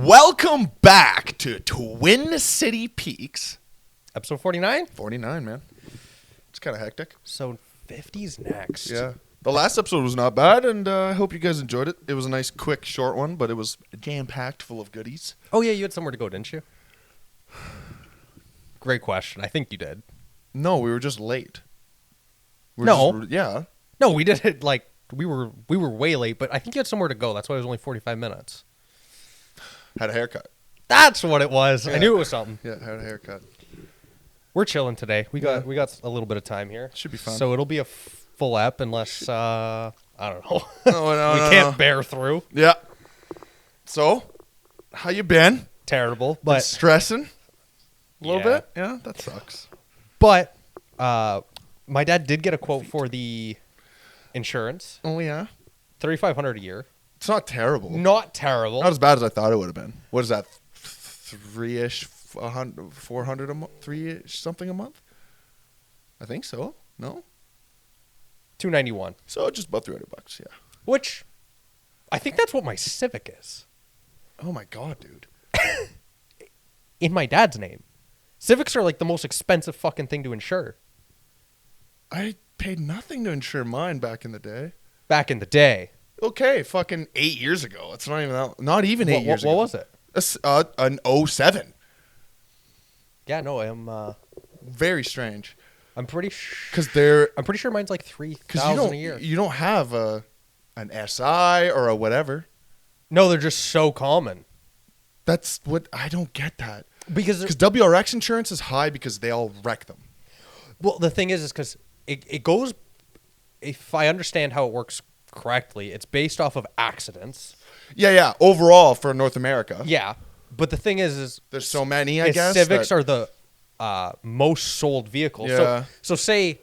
Welcome back to Twin City Peaks. Episode 49? 49, man. It's kind of hectic. So 50's next. Yeah. The last episode was not bad, and I hope you guys enjoyed it. It was a nice, quick, short one, but it was jam-packed full of goodies. Oh, yeah, you had somewhere to go, didn't you? Great question. I think you did. No, we were just late. Yeah. No, we did it like we were way late, but I think you had somewhere to go. That's why it was only 45 minutes. Had a haircut. That's what it was. Yeah. I knew it was something. Yeah, had a haircut. We're chilling today. We got a little bit of time here. Should be fun. So it'll be a full ep unless I don't know. No, we can't bear through. Yeah. So, how you been? Terrible, Been but stressing a little Yeah. bit? Yeah, that sucks. but my dad did get a quote for the insurance. Oh, yeah? $3,500 a year. It's not terrible. Not terrible. Not as bad as I thought it would have been. What is that? 3-ish, 400 a month, 3-ish something a month? I think so. No? $291. So just about $300, yeah. Which I think that's what my Civic is. Oh my god, dude. In my dad's name. Civics are like the most expensive fucking thing to insure. I paid nothing to insure mine back in the day. Back in the day. Okay, fucking 8 years ago. It's not even that. Not even 8 years ago. What was it? An 07. Yeah, no, I'm Very strange. I'm pretty Because they're I'm pretty sure mine's like you $3,000 a year. don't have an SI or a whatever. No, they're just so common. That's what I don't get that. Because WRX insurance is high because they all wreck them. well, the thing is because it goes, if I understand how it works correctly, it's based off of accidents. Yeah. Overall for North America. Yeah. But the thing is There's so many, I guess. Civics are the most sold vehicles. Yeah. So say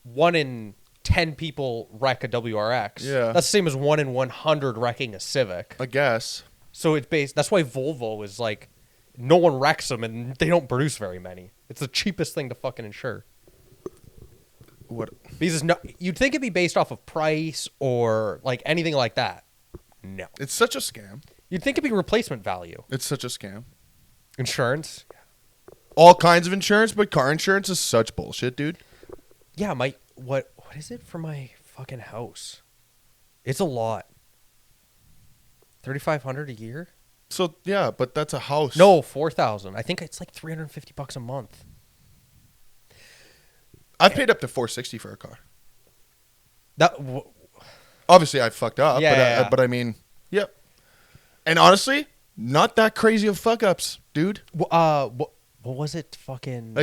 1 in 10 people wreck a WRX. Yeah. That's the same as 1 in 100 wrecking a Civic. I guess. So it's based. That's why Volvo is like, no one wrecks them and they don't produce very many. It's the cheapest thing to fucking insure. What? Because it's not, you'd think it'd be based off of price or like anything like that. No. It's such a scam. You'd think it'd be replacement value. It's such a scam. Insurance. All kinds of insurance, but car insurance is such bullshit, dude. Yeah, what is it for my fucking house? It's a lot. $3,500 a year? So yeah, but that's a house. No, $4,000. I think it's like $350 a month. I've paid up to $460 for a car. That Obviously, I fucked up. Yeah. But I mean, yep. And honestly, not that crazy of fuck ups, dude. what was it? Fucking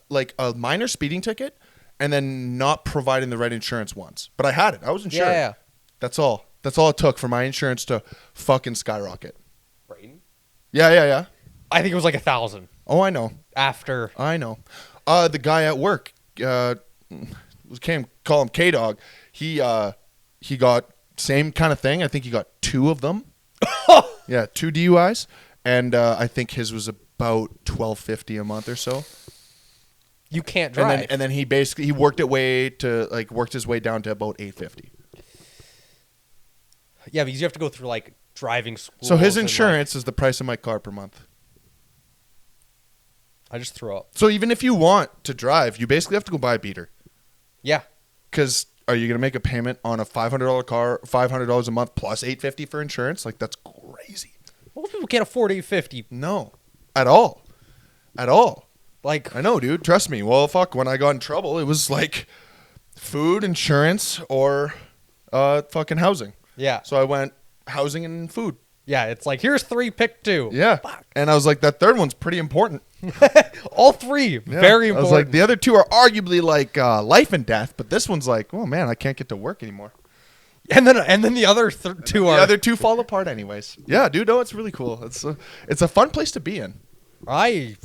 Like a minor speeding ticket, and then not providing the right insurance once. But I had it. I was insured. Yeah. That's all. That's all it took for my insurance to fucking skyrocket. Brayden? Yeah. I think it was like 1,000 Oh, I know. after. I know. The guy at work, call him K-Dog. He got same kind of thing. I think he got 2 of them. Yeah, 2 DUIs, and I think his was about $1,250 a month or so. You can't drive. And then he basically worked his way down to about $850. Yeah, because you have to go through like driving school. So his insurance is the price of my car per month. I just threw up. So even if you want to drive, you basically have to go buy a beater. Yeah. Because are you going to make a payment on a $500 car, $500 a month plus $850 for insurance? Like, that's crazy. Most people can't afford $850. No, at all. Like, I know, dude. Trust me. Well, fuck. When I got in trouble, it was like food, insurance, or fucking housing. yeah. So I went housing and food. Yeah, it's like, here's 3, pick 2. Yeah. Fuck. And I was like, that third one's pretty important. All 3, Yeah. very important. I was like, the other 2 are arguably like life and death, but this one's like, oh man, I can't get to work ananymore. and then the other 2 are. The other 2 fall apart anyways. Yeah, dude. No, it's really cool. It's a fun place to be in. I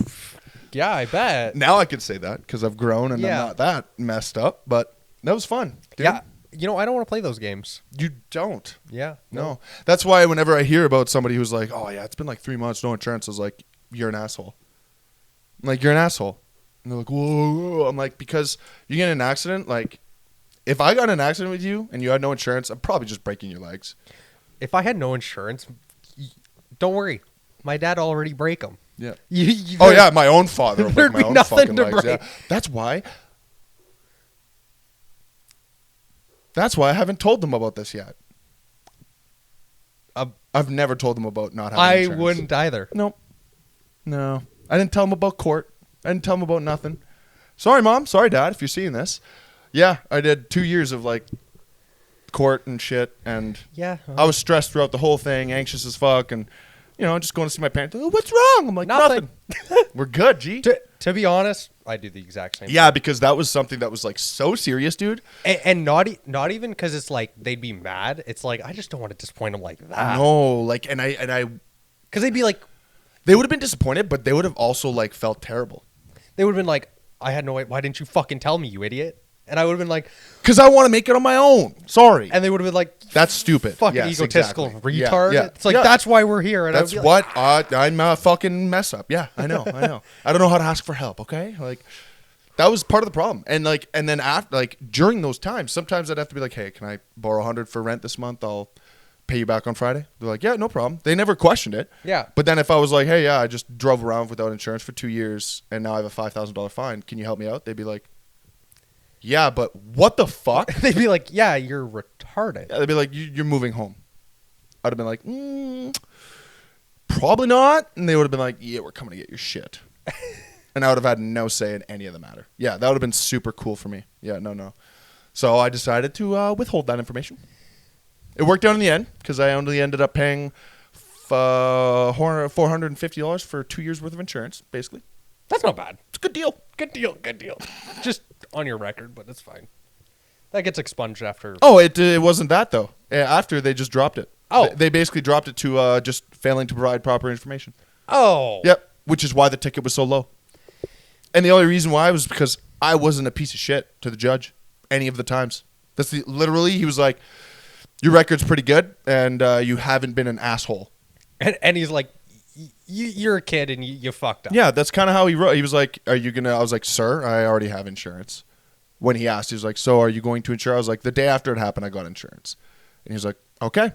bet. Now I could say that because I've grown and Yeah. I'm not that messed up, but that was fun. Dude. Yeah. You know, I don't want to play those games. You don't. Yeah. No. That's why whenever I hear about somebody who's like, oh, yeah, it's been like 3 months, no insurance, I was like, you're an asshole. I'm like, you're an asshole. And they're like, whoa. I'm like, because you get in an accident, like, if I got in an accident with you and you had no insurance, I'm probably just breaking your legs. If I had no insurance, don't worry. my dad already break them. Yeah. Oh yeah, my own father. Like there'd my be own nothing fucking to legs. break. Yeah. That's why I haven't told them about this yet. I've never told them about not having I insurance. wouldn't either. Nope. No. I didn't tell them about court. I didn't tell them about nothing. Sorry, Mom. Sorry, Dad, if you're seeing this. Yeah, I did 2 years of like court and shit, and Yeah. I was stressed throughout the whole thing, anxious as fuck, and just going to see my parents. Oh, what's wrong? I'm like, nothing. We're good, G. To be honest, I do the exact same. Yeah, because that was something that was like so serious, dude. And not even because it's like they'd be mad. It's like I just don't want to disappoint them like that. No, like, and I, Because they'd be like, they would have been disappointed, but they would have also like felt terrible. they would have been like, I had no way. Why didn't you fucking tell me, you idiot? And I would have been like, Because I want to make it on my own. Sorry. and they would have been like, That's stupid. fucking Yes, egotistical exactly. retard. Yeah, It's like yeah. that's why we're here. And That's I would be like, what I'm a fucking mess up. Yeah, I know. I don't know how to ask for help. Okay, like that was part of the problem. And then after, like during those times, sometimes I'd have to be like, hey, can I borrow $100 for rent this month? I'll pay you back on Friday. They're like, yeah, no problem. They never questioned it. Yeah. But then if I was like, hey, yeah, I just drove around without insurance for 2 years and now I have a $5,000 fine. Can you help me out? They'd be like, yeah, but what the fuck? they'd be like, yeah, you're retarded. Yeah, they'd be like, you're moving home. I'd have been like, probably not. And they would have been like, yeah, we're coming to get your shit. And I would have had no say in any of the matter. Yeah, that would have been super cool for me. Yeah, no. So I decided to withhold that information. It worked out in the end because I only ended up paying $450 for 2 years worth of insurance, basically. That's not bad. It's a good deal. Good deal. Just on your record, but it's fine. That gets expunged after. Oh, it wasn't that, though. After, they just dropped it. Oh. They basically dropped it to just failing to provide proper information. Oh. Yep, which is why the ticket was so low. And the only reason why was because I wasn't a piece of shit to the judge any of the times. Literally, he was like, your record's pretty good, and you haven't been an asshole. And he's like, you're a kid and you fucked up. Yeah, that's kind of how he wrote. He was like, are you going to, I was like, sir, I already have insurance. When he asked, he was like, so are you going to insure? I was like, the day after it happened, I got insurance. And he was like, okay.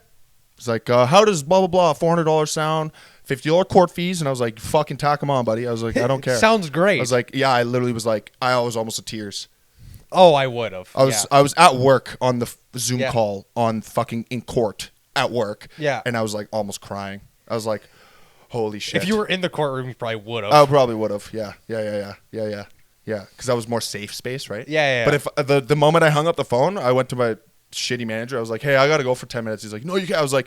He's like, how does blah, blah, blah, $400 sound, $50 court fees? And I was like, fucking tack them on, buddy. I was like, I don't care. Sounds great. I was like, yeah, I literally was like, I was almost in tears. Oh, I would have. I was at work on the Zoom Yeah. call on fucking in court at work. Yeah. And I was like almost crying. I was like, holy shit. If you were in the courtroom, you probably would have. I probably would have. Yeah. Because that was more safe space, right? Yeah. But if the moment I hung up the phone, I went to my shitty manager. I was like, hey, I got to go for 10 minutes. He's like, no, you can't. I was like,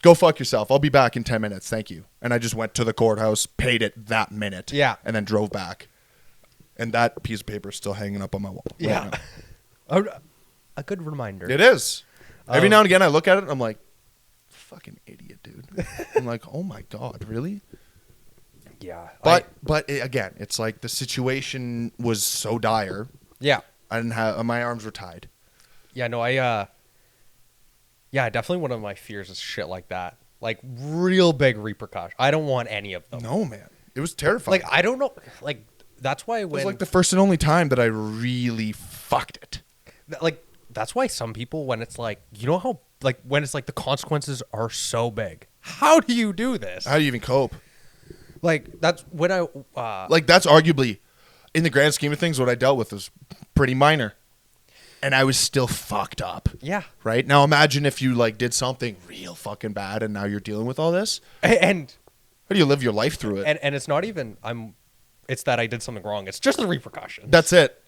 go fuck yourself. I'll be back in 10 minutes. Thank you. And I just went to the courthouse, paid it that minute. Yeah. And then drove back. And that piece of paper is still hanging up on my wall. Yeah. Right now. A good reminder. It is. Every now and again, I look at it and I'm like, fucking idiot, dude. I'm like, oh my God, really? Yeah. But again, it's like the situation was so dire. Yeah. I didn't have, my arms were tied. Yeah, no, yeah, definitely one of my fears is shit like that. Like real big repercussions. I don't want any of them. No, man. It was terrifying. Like, I don't know. Like, that's why it when. was like the first and only time that I really fucked it. Like, that's why some people, when it's like, you know how, like, when it's like the consequences are so big. How do you do this? How do you even cope? Like, that's when I. Like, that's arguably, in the grand scheme of things, what I dealt with was pretty minor. And I was still fucked up. Yeah. Right? Now imagine if you, like, did something real fucking bad and now you're dealing with all this. And. How do you live your life through it? And it's not even, it's that I did something wrong. It's just the repercussions. That's it.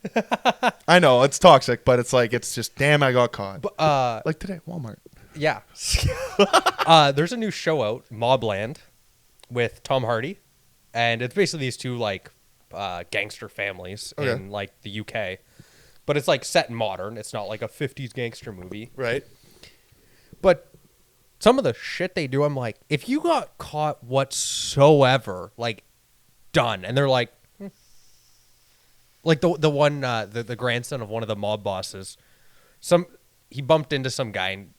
I know, it's toxic, but it's like, it's just, damn, I got caught. But, like today, Walmart. Yeah. There's a new show out, Mobland, with Tom Hardy. And it's basically these two, like, gangster families in, like, the UK. But it's, like, set in modern. It's not like a 50s gangster movie. Right. But some of the shit they do, I'm like, if you got caught whatsoever, like, done. And they're like, like the one, the grandson of one of the mob bosses, he bumped into some guy and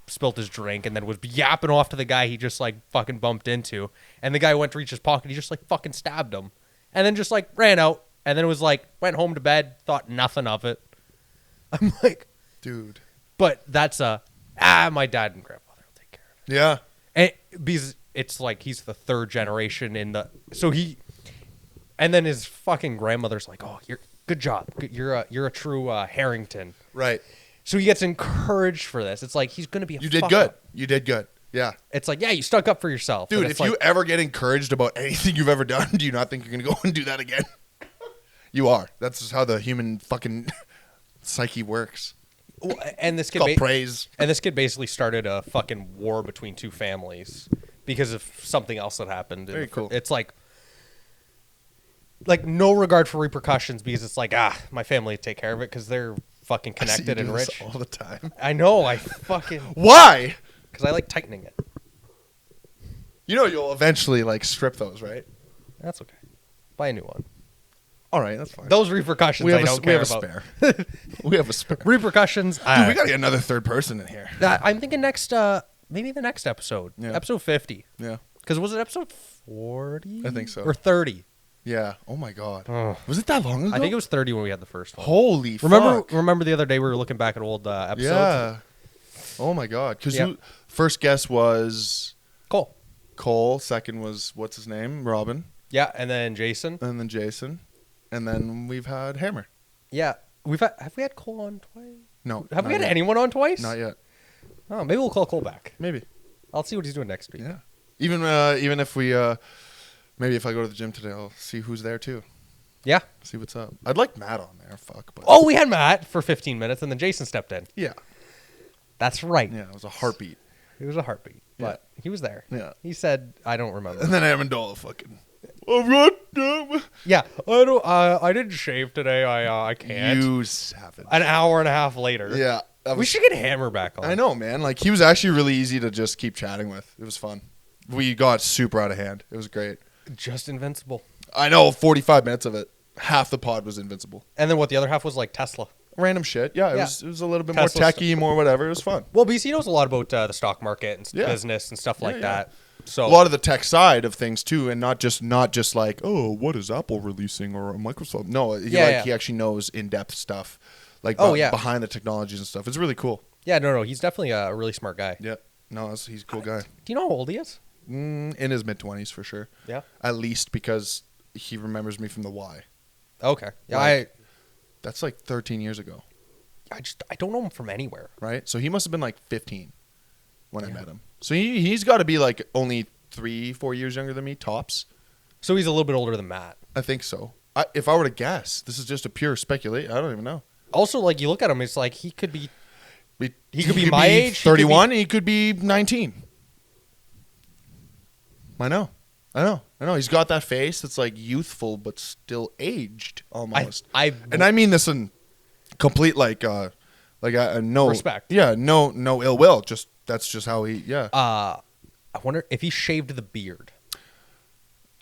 spilt his drink and then was yapping off to the guy he just, like, fucking bumped into. And the guy went to reach his pocket. He just, like, fucking stabbed him. And then just, like, ran out. And then it was like, went home to bed, thought nothing of it. I'm like, dude. But that's my dad and grandfather will take care of it. Yeah. And because it's like he's the third generation and then his fucking grandmother's like, oh, you're good job. You're a true Harrington. Right. So he gets encouraged for this. It's like he's going to be You did good. You did good. Yeah. It's like, yeah, you stuck up for yourself. Dude, if you ever get encouraged about anything you've ever done, do you not think you're going to go and do that again? You are. That's just how the human fucking psyche works. And this kid Called praise. And this kid basically started a fucking war between two families because of something else that happened. Very cool. It's like no regard for repercussions because it's like, my family take care of it because they're fucking connected and rich all the time. I know. I fucking Why? Because I like tightening it. You know you'll eventually like strip those, right? That's okay. Buy a new one. All right, that's fine. Those repercussions I don't care about. Spare. We have a spare. Repercussions. Dude, we gotta get another third person in here. I'm thinking maybe the next episode. Yeah. Episode 50. Yeah. Because was it episode 40? I think so. Or 30? Yeah. Oh my god. Was it that long ago? I think it was 30 when we had the first one. Holy Remember, fuck. Remember the other day we were looking back at old episodes? Yeah. Oh my god. Because first guess was Cole. Second was what's his name? Robin. Yeah, and then Jason. And then Jason. And then we've had Hammer. Yeah. Have we had Cole on twice? No. Have we had anyone on twice? Not yet. Oh, maybe we'll call Cole back. Maybe. I'll see what he's doing next week. Yeah. Even if we maybe if I go to the gym today, I'll see who's there too. Yeah. See what's up. I'd like Matt on there. Fuck. But Oh, we had Matt for 15 minutes, and then Jason stepped in. yeah. That's right. Yeah. It was a heartbeat. It was a heartbeat, but he was there. Yeah. He said, "I don't remember." And then Amendola fucking. Oh god. Yeah. I don't. I didn't shave today. I can't. You savage. An hour and a half later. Yeah. We should get Hammer back on. I know, man. Like he was actually really easy to just keep chatting with. It was fun. We got super out of hand. It was great. Just invincible. I know. 45 minutes of it. Half the pod was invincible. And then what? The other half was like Tesla. Random shit. Yeah. It was a little bit Tesla more techie, more whatever. It was fun. Well, BC knows a lot about the stock market and Yeah. business and stuff like Yeah. that. So A lot of the tech side of things too, and not just like, oh, what is Apple releasing or Microsoft? No, he actually knows in-depth stuff, like behind the technologies and stuff. It's really cool. Yeah, no, he's definitely a really smart guy. Yeah, no, he's a cool guy. Do you know how old he is? In his mid-20s for sure. Yeah. At least because he remembers me from the Y. Okay. Yeah, That's like 13 years ago. I don't know him from anywhere. Right? So he must have been like 15 when I met him. So he's got to be like only 3-4 years younger than me, tops. So he's a little bit older than Matt. I think so. If I were to guess, this is just a pure speculation. I don't even know. Also, like you look at him, it's like he could be He could be my age. 31. He could be 19. I know. He's got that face that's like youthful but still aged almost. And I mean this in complete no respect. Yeah, no ill will. Just that's just how he. Yeah. I wonder if he shaved the beard.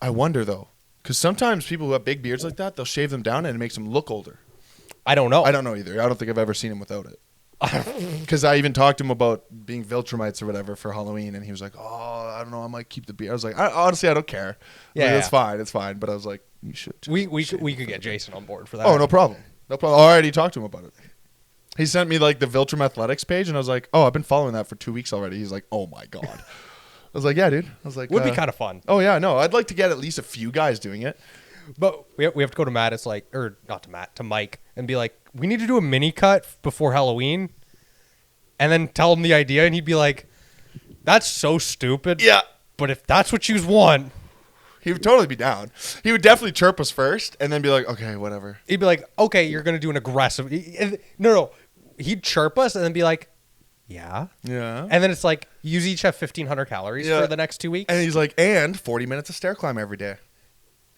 I wonder though, because sometimes people who have big beards like that, they'll shave them down and it makes them look older. I don't know. I don't know either. I don't think I've ever seen him without it. Because I even talked to him about being Viltrumites or whatever for Halloween, and he was like, "Oh, I don't know, I might keep the beard." I was like, "Honestly, I don't care. Yeah, it's fine, it's fine." But I was like, "You should." We could get Jason on board for that. Oh, no problem. I already talked to him about it. He sent me like the Viltrum Athletics page, and I was like, "Oh, I've been following that for 2 weeks already." He's like, "Oh my god." I was like, "Yeah, dude." I was like, Would be kind of fun. Oh yeah, no, I'd like to get at least a few guys doing it. But we have to go to Matt. It's like, or not to Matt, to Mike, and be like, we need to do a mini cut before Halloween, and then tell him the idea, and he'd be like, "That's so stupid." Yeah, but if that's what you want, he would totally be down. He would definitely chirp us first, and then be like, "Okay, whatever." He'd be like, "Okay, you're gonna do an aggressive." No. He'd chirp us and then be like, "Yeah." Yeah. And then it's like, you each have 1,500 calories for the next 2 weeks. And he's like, and 40 minutes of stair climb every day.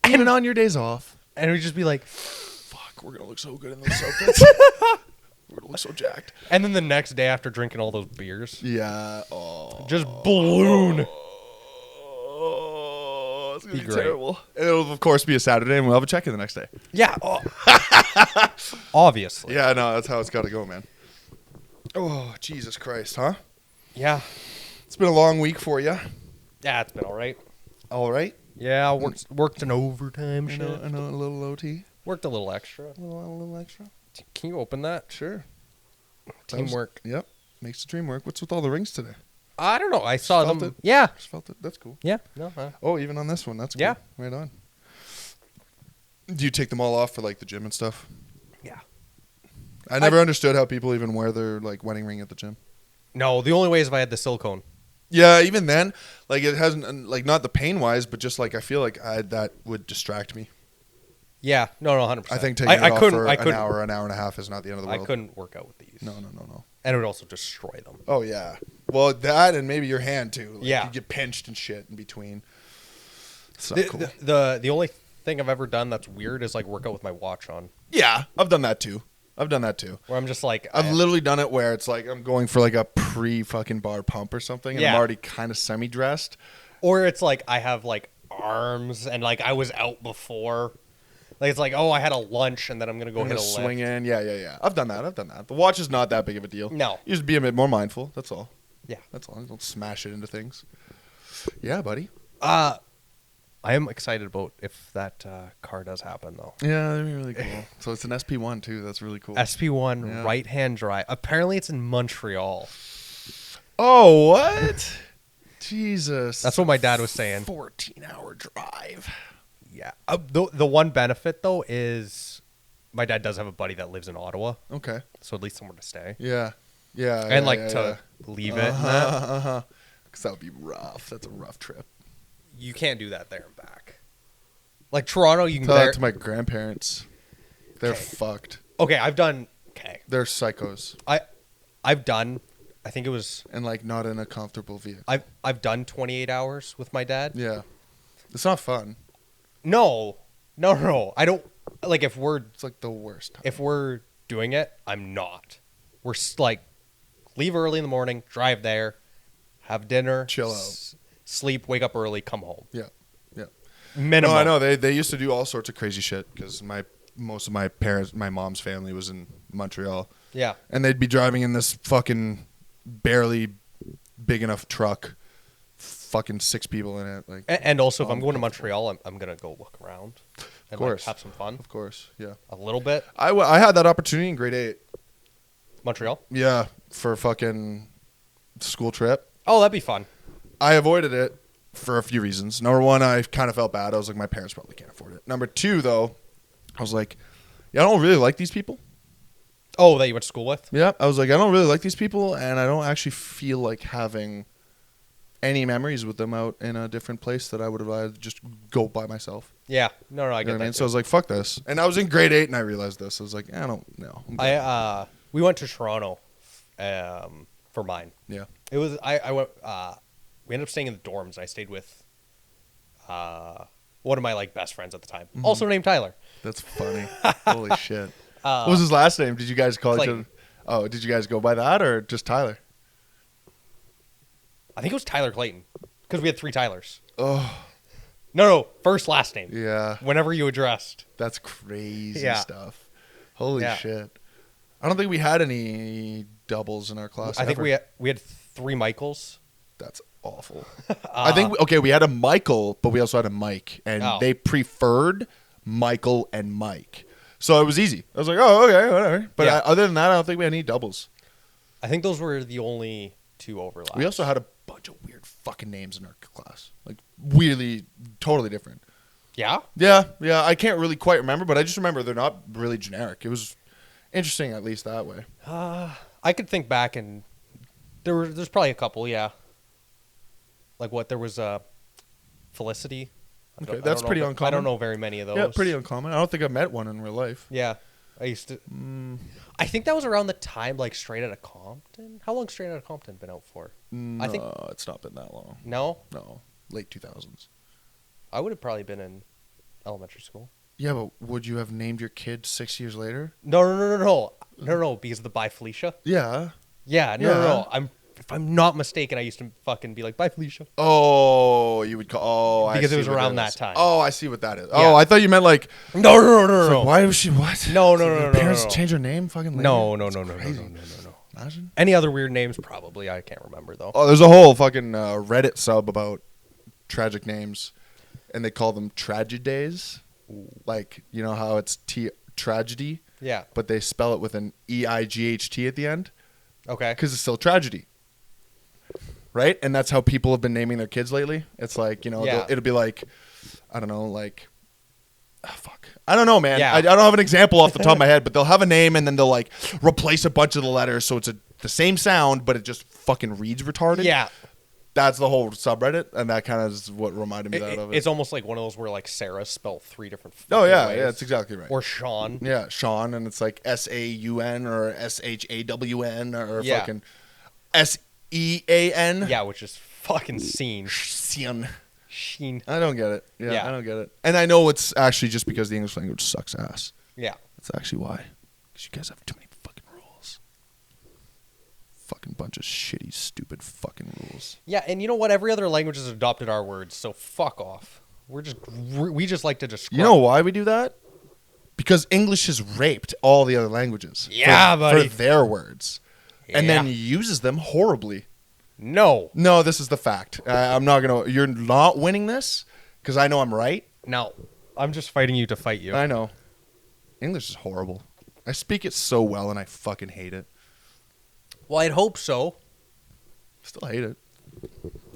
Even on your days off. And we'd just be like, fuck, we're going to look so good in those outfits. We're going to look so jacked. And then the next day after drinking all those beers. Yeah. Oh. Just balloon. Oh, it's going to be great. terrible. And it'll, of course, be a Saturday, and we'll have a check-in the next day. Yeah. Obviously. Yeah, no, that's how it's got to go, man. Oh, Jesus Christ, huh? Yeah. It's been a long week for you. Yeah, it's been all right. All right. Yeah, worked an overtime shift. I know, a little OT. Worked a little extra. A little extra. Can you open that? Sure. Teamwork. Yep. Makes the dream work. What's with all the rings today? I don't know. I saw Felt them. it? Yeah. Just felt it. That's cool. Yeah. No. Oh, even on this one. That's cool. Yeah. Right on. Do you take them all off for like the gym and stuff? Yeah. I never understood how people even wear their like wedding ring at the gym. No, the only way is if I had the silicone. Yeah, even then, like it hasn't like not the pain wise, but just like I feel like that would distract me. Yeah. No. 100%. I think taking it off for an hour and a half is not the end of the world. I couldn't work out with these. No. And it would also destroy them. Oh yeah. Well, that and maybe your hand too. Like, Yeah. You get pinched and shit in between. It's not The, cool. the only thing I've ever done that's weird is like work out with my watch on. Yeah, I've done that too. Where I'm just like, I've literally done it where it's like I'm going for like a pre-fucking bar pump or something, and Yeah. I'm already kind of semi-dressed. or it's like I have like arms and like I was out before. Like it's like, oh, I had a lunch and then I'm gonna go I'm hit a gonna lift. swing in. Yeah. I've done that. The watch is not that big of a deal. No. You just be a bit more mindful. That's all. Yeah. That's all. Don't smash it into things. Yeah, buddy. I am excited about if that car does happen though. Yeah, that'd be really cool. So it's an SP1 too. That's really cool. SP1 Yeah. right-hand drive. Apparently it's in Montreal. Oh, what? Jesus. That's what my dad was saying. 14-hour drive. Yeah. The one benefit though is my dad does have a buddy that lives in Ottawa, Okay. so at least somewhere to stay. Yeah. And to leave it. And that. Because that would be rough. That's a rough trip. You can't do that there and back. Like Toronto, you can Tell go that there. to my grandparents. They're Okay. fucked. Okay, I've done. Okay, They're psychos. I've done. I think it was. And like not in a comfortable vehicle. I've done 28 hours with my dad. Yeah. It's not fun. No. I don't like if we're It's like the worst time. if we're doing it. I'm not. We're like leave early in the morning, drive there, have dinner, Chill out. sleep, wake up early, come home. Yeah. Minimum. No, I know. They used to do all sorts of crazy shit because most of my mom's family was in Montreal. Yeah. And they'd be driving in this fucking barely big enough truck. Fucking 6 people in it. Like, And also, if I'm going to Montreal, I'm gonna go look around and Of course. like, have some fun Of course, yeah. a little bit. I had that opportunity in grade 8. Montreal. Yeah, for a fucking school trip. Oh, that'd be fun. I avoided it for a few reasons. Number one, I kind of felt bad. I was like, my parents probably can't afford it. Number two, though, I was like, yeah, I don't really like these people. Oh, that you went to school with? Yeah, I was like, I don't really like these people, and I don't actually feel like having any memories with them out in a different place that I would have rather just go by myself. Yeah. No, I You get know what that. I mean? So I was like, fuck this. And I was in grade 8, and I realized this. I was like, I don't know. We went to Toronto for mine. Yeah. It was I went. We ended up staying in the dorms. And I stayed with one of my like best friends at the time, also named Tyler. That's funny. Holy shit. What was his last name? Did you guys call each Clayton. other? Oh, did you guys go by that or just Tyler? I think it was Tyler Clayton because we had 3 Tylers. Oh, No, first last name. yeah. Whenever you addressed. That's crazy Yeah. stuff. Holy Yeah. shit. I don't think we had any doubles in our class. I think ever. we had 3 Michaels. That's awful. I think we had a Michael, but we also had a Mike, and Oh. they preferred Michael and Mike. So it was easy. I was like, oh, okay, whatever. But Yeah. other than that, I don't think we had any doubles. I think those were the only 2 overlaps. We also had a bunch of weird fucking names in our class. Like, weirdly, totally different. Yeah. Yeah. I can't really quite remember, but I just remember they're not really generic. It was interesting, at least that way. I could think back and there's probably a couple. Yeah. Like what there was Felicity. Okay, that's pretty I uncommon. don't know very many of those. Yeah, pretty uncommon. I don't think I met one in real life. Yeah. I used to. I think that was around the time like Straight Outta Compton. How long Straight Outta Compton been out for? No, I think it's not been that long. no. No, late 2000s. I would have probably been in elementary school. Yeah, but would you have named your kid 6 years later? No, because of the Bye Felicia. Yeah. Yeah, no. If I'm not mistaken, I used to fucking be like, "Bye Felicia." Oh, you would call. Oh, Because I it was see what around that that is. time. Oh, I see what that is. Yeah. Oh, I thought you meant like. No. It's like, why was she what? No, Did parents change her name fucking later? No. That's crazy. No. Imagine. Any other weird names? Probably. I can't remember though. Oh, there's a whole fucking Reddit sub about tragic names, and they call them tragedies. Like, you know how it's tragedy, Yeah. but they spell it with an EIGHT at the end Okay. because it's still tragedy. right? And that's how people have been naming their kids lately. It's like, you know, it'll be like, I don't know, like, fuck. I don't know, man. Yeah. I don't have an example off the top of my head, but they'll have a name and then they'll like replace a bunch of the letters so it's the same sound, but it just fucking reads retarded. Yeah. That's the whole subreddit, and that kind of is what reminded me of it. It's almost like one of those where like Sarah spelled 3 different Oh, yeah. ways. Yeah, that's exactly right. Or Sean. Yeah, Sean, and it's like Saun or Shawn or fucking Sean. Yeah, which is fucking scene. Sheen. Sheen. I don't get it. Yeah. I don't get it. And I know it's actually just because the English language sucks ass. Yeah. That's actually why. Because you guys have too many fucking rules. Fucking bunch of shitty, stupid fucking rules. Yeah, and you know what? Every other language has adopted our words, so fuck off. We just like to describe. You know why we do that? Because English has raped all the other languages. Yeah, buddy. For their words. And Yeah. then uses them horribly. No. No, this is the fact. I'm not going to... You're not winning this because I know I'm right. No. I'm just fighting you to fight you. I know. English is horrible. I speak it so well and I fucking hate it. Well, I'd hope so. Still hate it.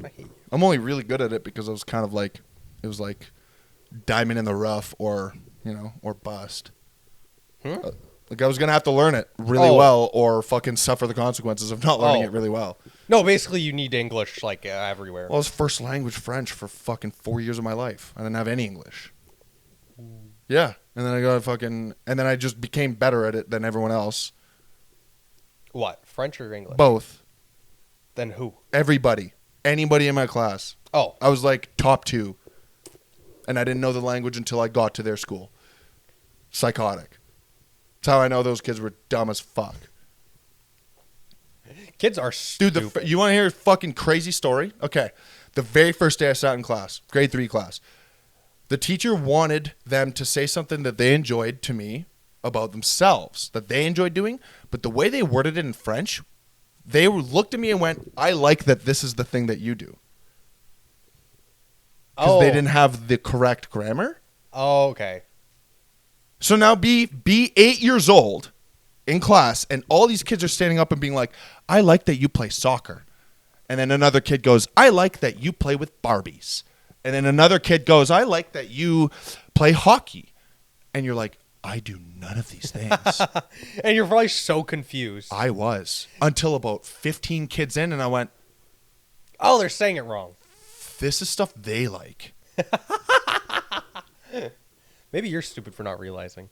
I hate you. I'm only really good at it because I was kind of like... It was like diamond in the rough or, you know, or bust. Like I was going to have to learn it really well or fucking suffer the consequences of not learning it really well. No, basically you need English like everywhere. Well, it was first language French for fucking 4 years of my life. I didn't have any English. Yeah. And then I got fucking... And then I just became better at it than everyone else. What? French or English? Both. Then who? Everybody. Anybody in my class. Oh. I was like top 2. And I didn't know the language until I got to their school. Psychotic. That's how I know those kids were dumb as fuck. Kids are stupid. Dude, you want to hear a fucking crazy story? Okay. The very first day I sat in class, grade 3 class, the teacher wanted them to say something that they enjoyed to me about themselves, that they enjoyed doing, but the way they worded it in French, they looked at me and went, I like that this is the thing that you do. Because they didn't have the correct grammar. Oh, okay. So now be 8 years old in class, and all these kids are standing up and being like, I like that you play soccer. And then another kid goes, I like that you play with Barbies. And then another kid goes, I like that you play hockey. And you're like, I do none of these things. And you're probably so confused. I was. Until about 15 kids in, and I went, Oh, they're saying it wrong. this is stuff they like. Maybe you're stupid for not realizing.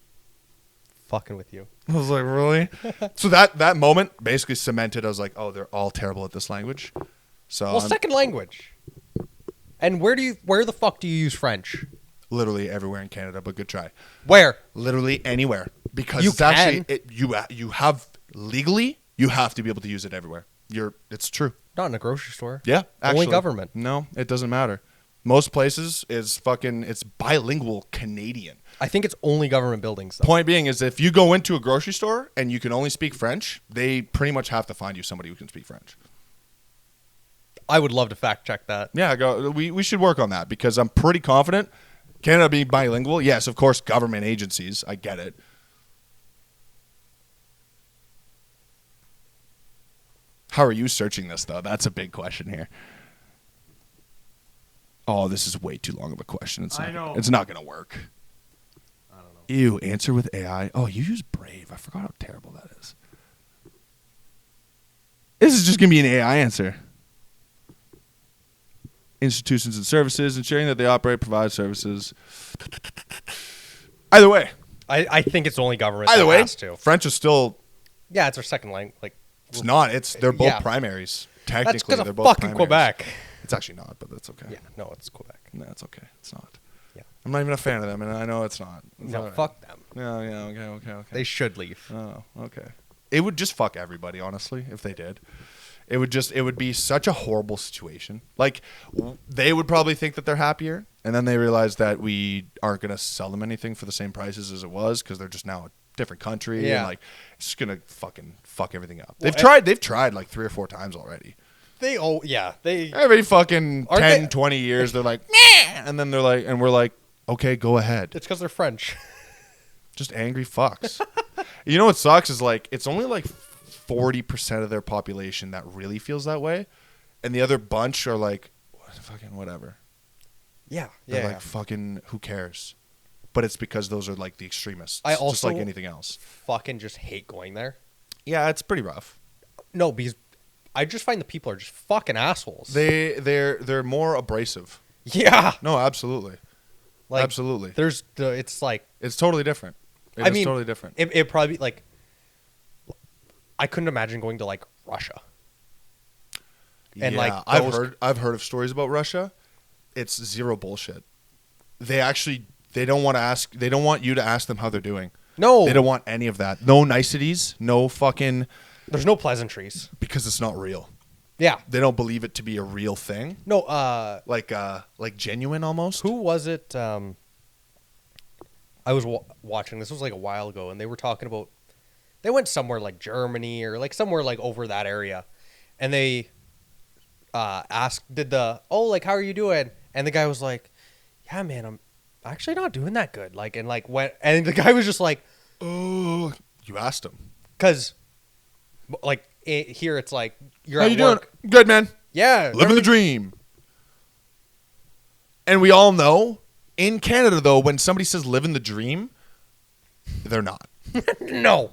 Fucking with you. I was like, really? So that moment basically cemented. I was like, oh, they're all terrible at this language. So Well, second language. And where the fuck do you use French? literally everywhere in Canada, but good try. Where? Literally anywhere, because You it's actually you have legally you have to be able to use it everywhere. It's true. Not in a grocery store. Yeah, actually. Only government. No, it doesn't matter. Most places it's bilingual Canadian. I think it's only government buildings, though. Point being is if you go into a grocery store and you can only speak French, they pretty much have to find you somebody who can speak French. I would love to fact check that. Yeah, we should work on that because I'm pretty confident Canada being bilingual. Yes, of course, government agencies. I get it. How are you searching this, though? That's a big question here. Oh, this is way too long of a question. I know. It's not going to work. I don't know. Ew, answer with AI. Oh, you use Brave. I forgot how terrible that is. This is just going to be an AI answer. Institutions and services, ensuring that they operate, provide services. Either way. I think it's only government Either that way, has to. French is still... Yeah, it's our second language. Like, It's not. They're both Yeah. primaries. that's Technically, because they're of both fucking primaries. Quebec. It's actually not, but that's okay. Yeah, no, it's Quebec. No, it's okay. It's not. Yeah. I'm not even a fan of them, and I know it's not. It's No, all right. fuck them. Yeah, okay. They should leave. Oh, okay. It would just fuck everybody, honestly, if they did. It would be such a horrible situation. Like, they would probably think that they're happier, and then they realize that we aren't going to sell them anything for the same prices as it was because they're just now a different country. Yeah. And, like, it's just going to fucking fuck everything up. Well, They've tried like 3 or 4 times already. They Every fucking Aren't 10, they- 20 years, they're like, meh! And then they're like, and we're like, okay, go ahead. It's because they're French. Just angry fucks. You know what sucks is like it's only like 40% of their population that really feels that way, and the other bunch are like, fucking whatever. Yeah, They're yeah. like, fucking, who cares? But it's because those are like the extremists. I just also like anything else. fucking just hate going there. Yeah, it's pretty rough. No, because I just find the people are just fucking assholes. They're more abrasive. Yeah. No, absolutely. Like, Absolutely. It's like, It's totally different. I mean, totally different. It probably like, I couldn't imagine going to like Russia. And yeah, like I've heard of stories about Russia. It's zero bullshit. They don't want you to ask them how they're doing. No, They don't want any of that. No niceties, no fucking, there's no pleasantries. because it's not real. Yeah. They don't believe it to be a real thing. No, Like genuine almost. who was it? I was watching, this was like a while ago, and they were talking about, they went somewhere like Germany or like somewhere like over that area, and they asked, like, how are you doing? And the guy was like, yeah, man, I'm actually not doing that good. Like, and like went, and the guy was just like, Oh, you asked him. because like here it's like, you're How at you work. doing? Good, man. Yeah. Living the dream. And we all know, in Canada, though, when somebody says living the dream, they're not. No.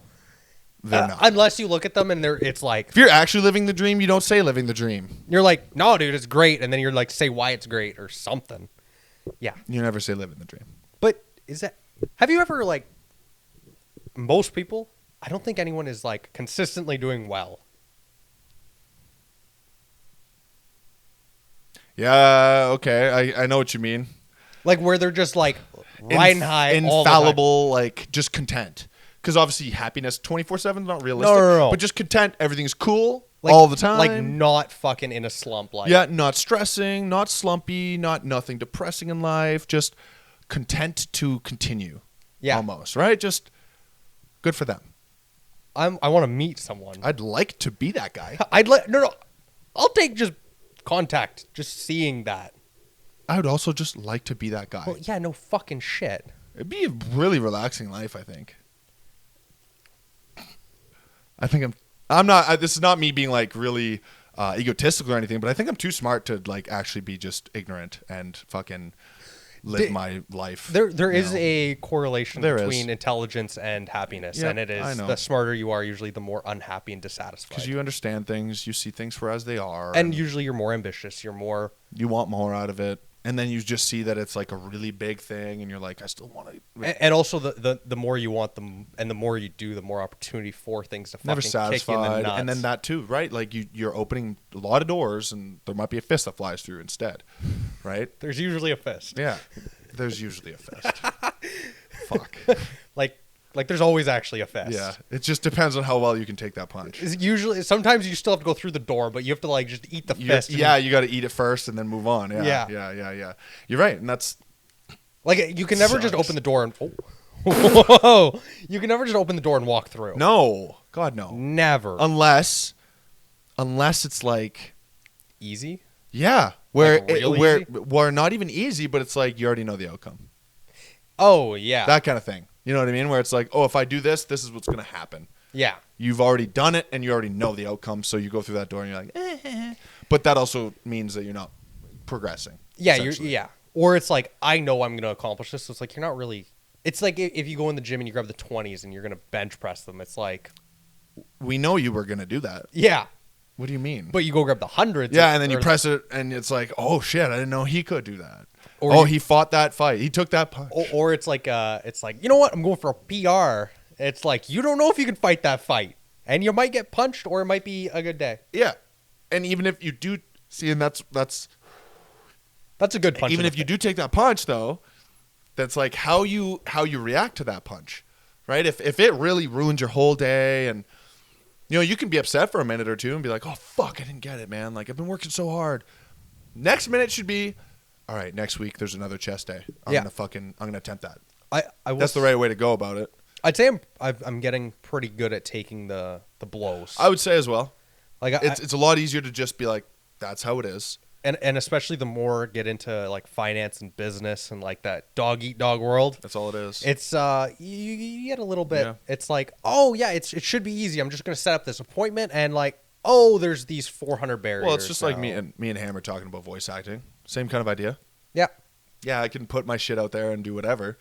They're not. Unless you look at them and it's like, If you're actually living the dream, you don't say living the dream. you're like, no, dude, it's great. And then you're like, say why it's great or something. Yeah. You never say living the dream. But have you ever like, most people, I don't think anyone is like consistently doing well. Yeah, okay. I know what you mean. Like where they're just like riding high, infallible, all like just content. Because obviously happiness 24/7 is not realistic. No. But just content, everything's cool the time. Like, all the time. Like not fucking in a slump. Like, yeah, not stressing, not slumpy, nothing depressing in life. Just content to continue. Yeah. Almost, right? Just good for them. I want to meet someone. I'd like to be that guy. No. I'll take just contact, just seeing that. I would also just like to be that guy. Well, yeah, no fucking shit. It'd be a really relaxing life, I think. I'm not, this is not me being like really egotistical or anything, but I think I'm too smart to like actually be just ignorant and fucking live my life. There is a correlation There between is. intelligence and happiness, Yeah, and it I is know. the smarter you are, usually the more unhappy and dissatisfied. Because you understand things, you see things for as they are. and usually you're more ambitious, you're more... You want more out of it. And then you just see that it's like a really big thing, and you're like, I still want to. And also the more you want them, and the more you do, the more opportunity for things to fucking Never kick you in the satisfied. nuts. And then that too, right? Like you're opening a lot of doors, and there might be a fist that flies through instead, right? There's usually a fist. Yeah, there's usually a fist. Fuck. Like there's always actually a fist. Yeah, it just depends on how well you can take that punch. It's usually, sometimes you still have to go through the door, but you have to like just eat the fist. You got to eat it first and then move on. Yeah. You're right, and that's Like you can never just Sucks. open the door and whoa, you can never just open the door and walk through. no, God no. Never. Unless it's like Easy. yeah, where Like real where easy? where not even easy, but it's like you already know the outcome. Oh yeah. That kind of thing. You know what I mean? Where it's like, oh, if I do this, this is what's going to happen. yeah. You've already done it, and you already know the outcome, so you go through that door, and you're like, But that also means that you're not progressing. Yeah. essentially. Or it's like, I know I'm going to accomplish this. So it's like, you're not really, it's like if you go in the gym and you grab the 20s and you're going to bench press them. It's like, We know you were going to do that. yeah, What do you mean? but you go grab the 100s. Yeah, and then you or- press it, and it's like, oh, shit, I didn't know he could do that. Or He fought that fight. He took that punch. Or it's like, you know what? I'm going for a PR. It's like, you don't know if you can fight that fight. And you might get punched, or it might be a good day. Yeah. And even if you do, see, and that's That's a good punch. even in if the you do take that punch, though, that's like how you react to that punch, right? If it really ruins your whole day, and you know, you can be upset for a minute or two and be like, oh fuck, I didn't get it, man. Like I've been working so hard. Next minute should be, all right, next week there's another chest day. I'm gonna attempt that. That's the right way to go about it. I'd say I'm getting pretty good at taking the blows. I would say as well. Like It's a lot easier to just be like, that's how it is. and especially the more I get into like finance and business and like that dog eat dog world. That's all it is. It's you get a little bit. Yeah. It's like, oh yeah, it should be easy. I'm just gonna set up this appointment and like, oh, there's these 400 barriers. Well, it's just like now. me and Ham are talking about voice acting. Same kind of idea. Yeah. Yeah, I can put my shit out there and do whatever.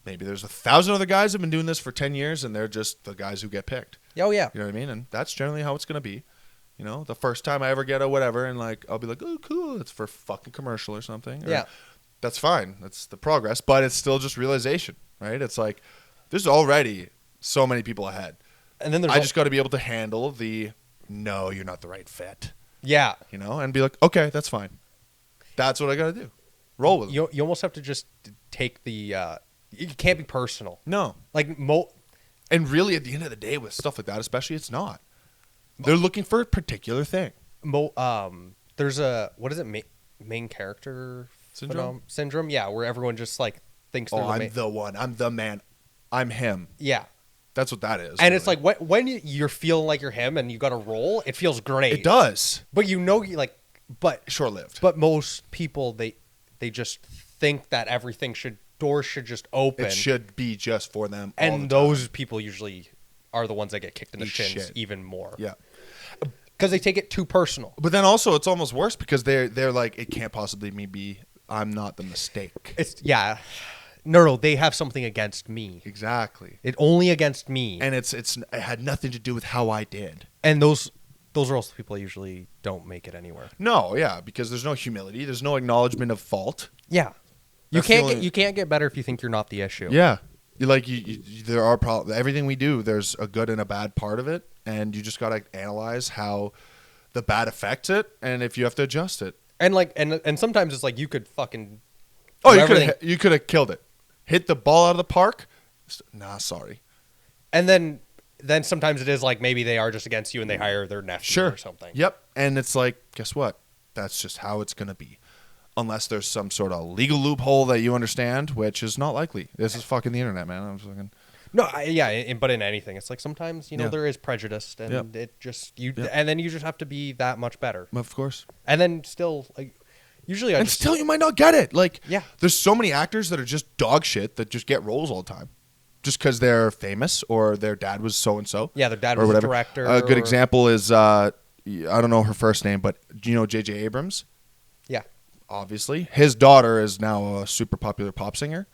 Maybe there's 1,000 other guys who've been doing this for 10 years, and they're just the guys who get picked. Oh, yeah. You know what I mean? And that's generally how it's going to be. You know, the first time I ever get a whatever, and like I'll be like, oh, cool, it's for fucking commercial or something. Or, Yeah. That's fine. That's the progress, but it's still just realization, right? It's like there's already so many people ahead. And then there's I just got to be able to handle no, you're not the right fit. Yeah. You know, and be like, okay, that's fine. That's what I got to do. Roll with it. You almost have to just take the it can't be personal. No. Like And really, at the end of the day, with stuff like that, especially, it's not. They're looking for a particular thing. there's a what is it main character syndrome? Yeah, where everyone just like thinks they're I'm the one. I'm the man. I'm him. Yeah. That's what that is. And really. It's like when you're feeling like you're him and you got a role, it feels great. It does. But but short-lived. But most people they just think that doors should just open. It should be just for them. And those people usually are the ones that get kicked in the shins even more. Yeah. Because they take it too personal. But then also it's almost worse because they're like, it can't possibly be. I'm not the mistake. No, they have something against me. Exactly. It only against me. And it had nothing to do with how I did. And those are also the people that usually don't make it anywhere. No, yeah, because there's no humility, there's no acknowledgement of fault. Yeah. You can't get better if you think you're not the issue. Yeah. There are problems. Everything we do, there's a good and a bad part of it, and you just got to analyze how the bad affects it and if you have to adjust it. And and sometimes it's like you could fucking you could have killed it. Hit the ball out of the park. Nah, sorry. And then sometimes it is like maybe they are just against you and they hire their nephew or something. Yep. And it's like, guess what? That's just how it's going to be. Unless there's some sort of legal loophole that you understand, which is not likely. This is fucking the internet, man. I'm fucking... No, but in anything, it's like sometimes, there is prejudice and it just, and then you just have to be that much better. Of course. And then still, like, usually still you might not get it. Like, yeah. There's so many actors that are just dog shit that just get roles all the time. Just because they're famous or their dad was so-and-so. Yeah, their dad was a director. A good example is, I don't know her first name, but do you know J.J. Abrams? Yeah. Obviously. His daughter is now a super popular pop singer.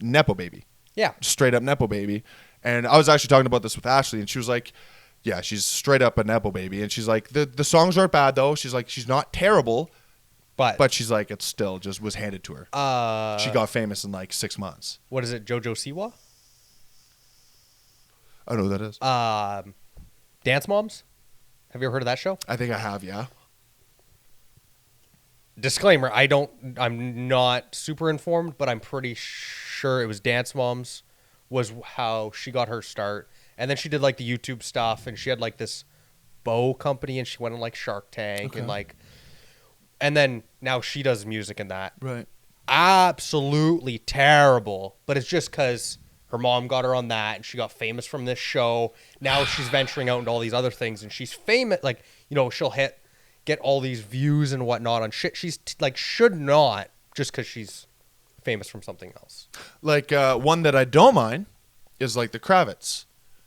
Nepo baby. Yeah. Straight up Nepo baby. And I was actually talking about this with Ashley, and she was like, yeah, she's straight up a Nepo baby. And she's like, the songs aren't bad, though. She's like, she's not terrible. But she's like, it still just was handed to her. She got famous in like 6 months. What is it, Jojo Siwa? I don't know who that is. Dance Moms? Have you ever heard of that show? I think I have, yeah. Disclaimer, I'm not super informed, but I'm pretty sure it was Dance Moms was how she got her start. And then she did like the YouTube stuff, and she had like this bow company, and she went on like Shark Tank and then now she does music and that. Right. Absolutely terrible, but it's just because her mom got her on that, and she got famous from this show. Now she's venturing out into all these other things, and she's famous. Like, she'll get all these views and whatnot on shit she's should not, just because she's famous from something else. Like one that I don't mind is like the Kravitz.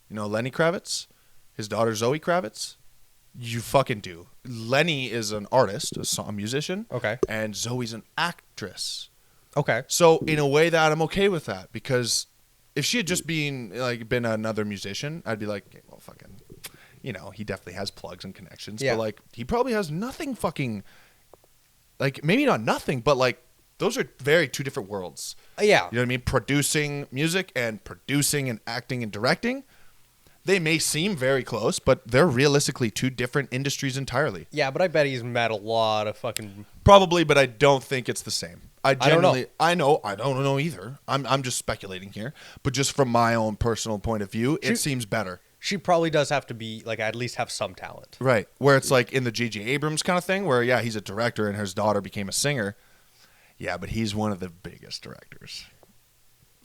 Lenny Kravitz, his daughter Zoe Kravitz. You fucking do. Lenny is an artist, a musician. Okay. And Zoe's an actress. Okay. So in a way that I'm okay with that, because if she had just been another musician, I'd be like, okay, well, fucking, he definitely has plugs and connections. Yeah. But like, he probably has nothing fucking, like, maybe not nothing, but like, those are two different worlds. Yeah. You know what I mean? Producing music and producing and acting and directing. They may seem very close, but they're realistically two different industries entirely. Yeah, but I bet he's met a lot of fucking... Probably, but I don't think it's the same. I don't know either. I'm just speculating here. But just from my own personal point of view, it seems better. She probably does have to be, like, at least have some talent. Right. Where it's like in the J.J. Abrams kind of thing, where, yeah, he's a director and his daughter became a singer. Yeah, but he's one of the biggest directors.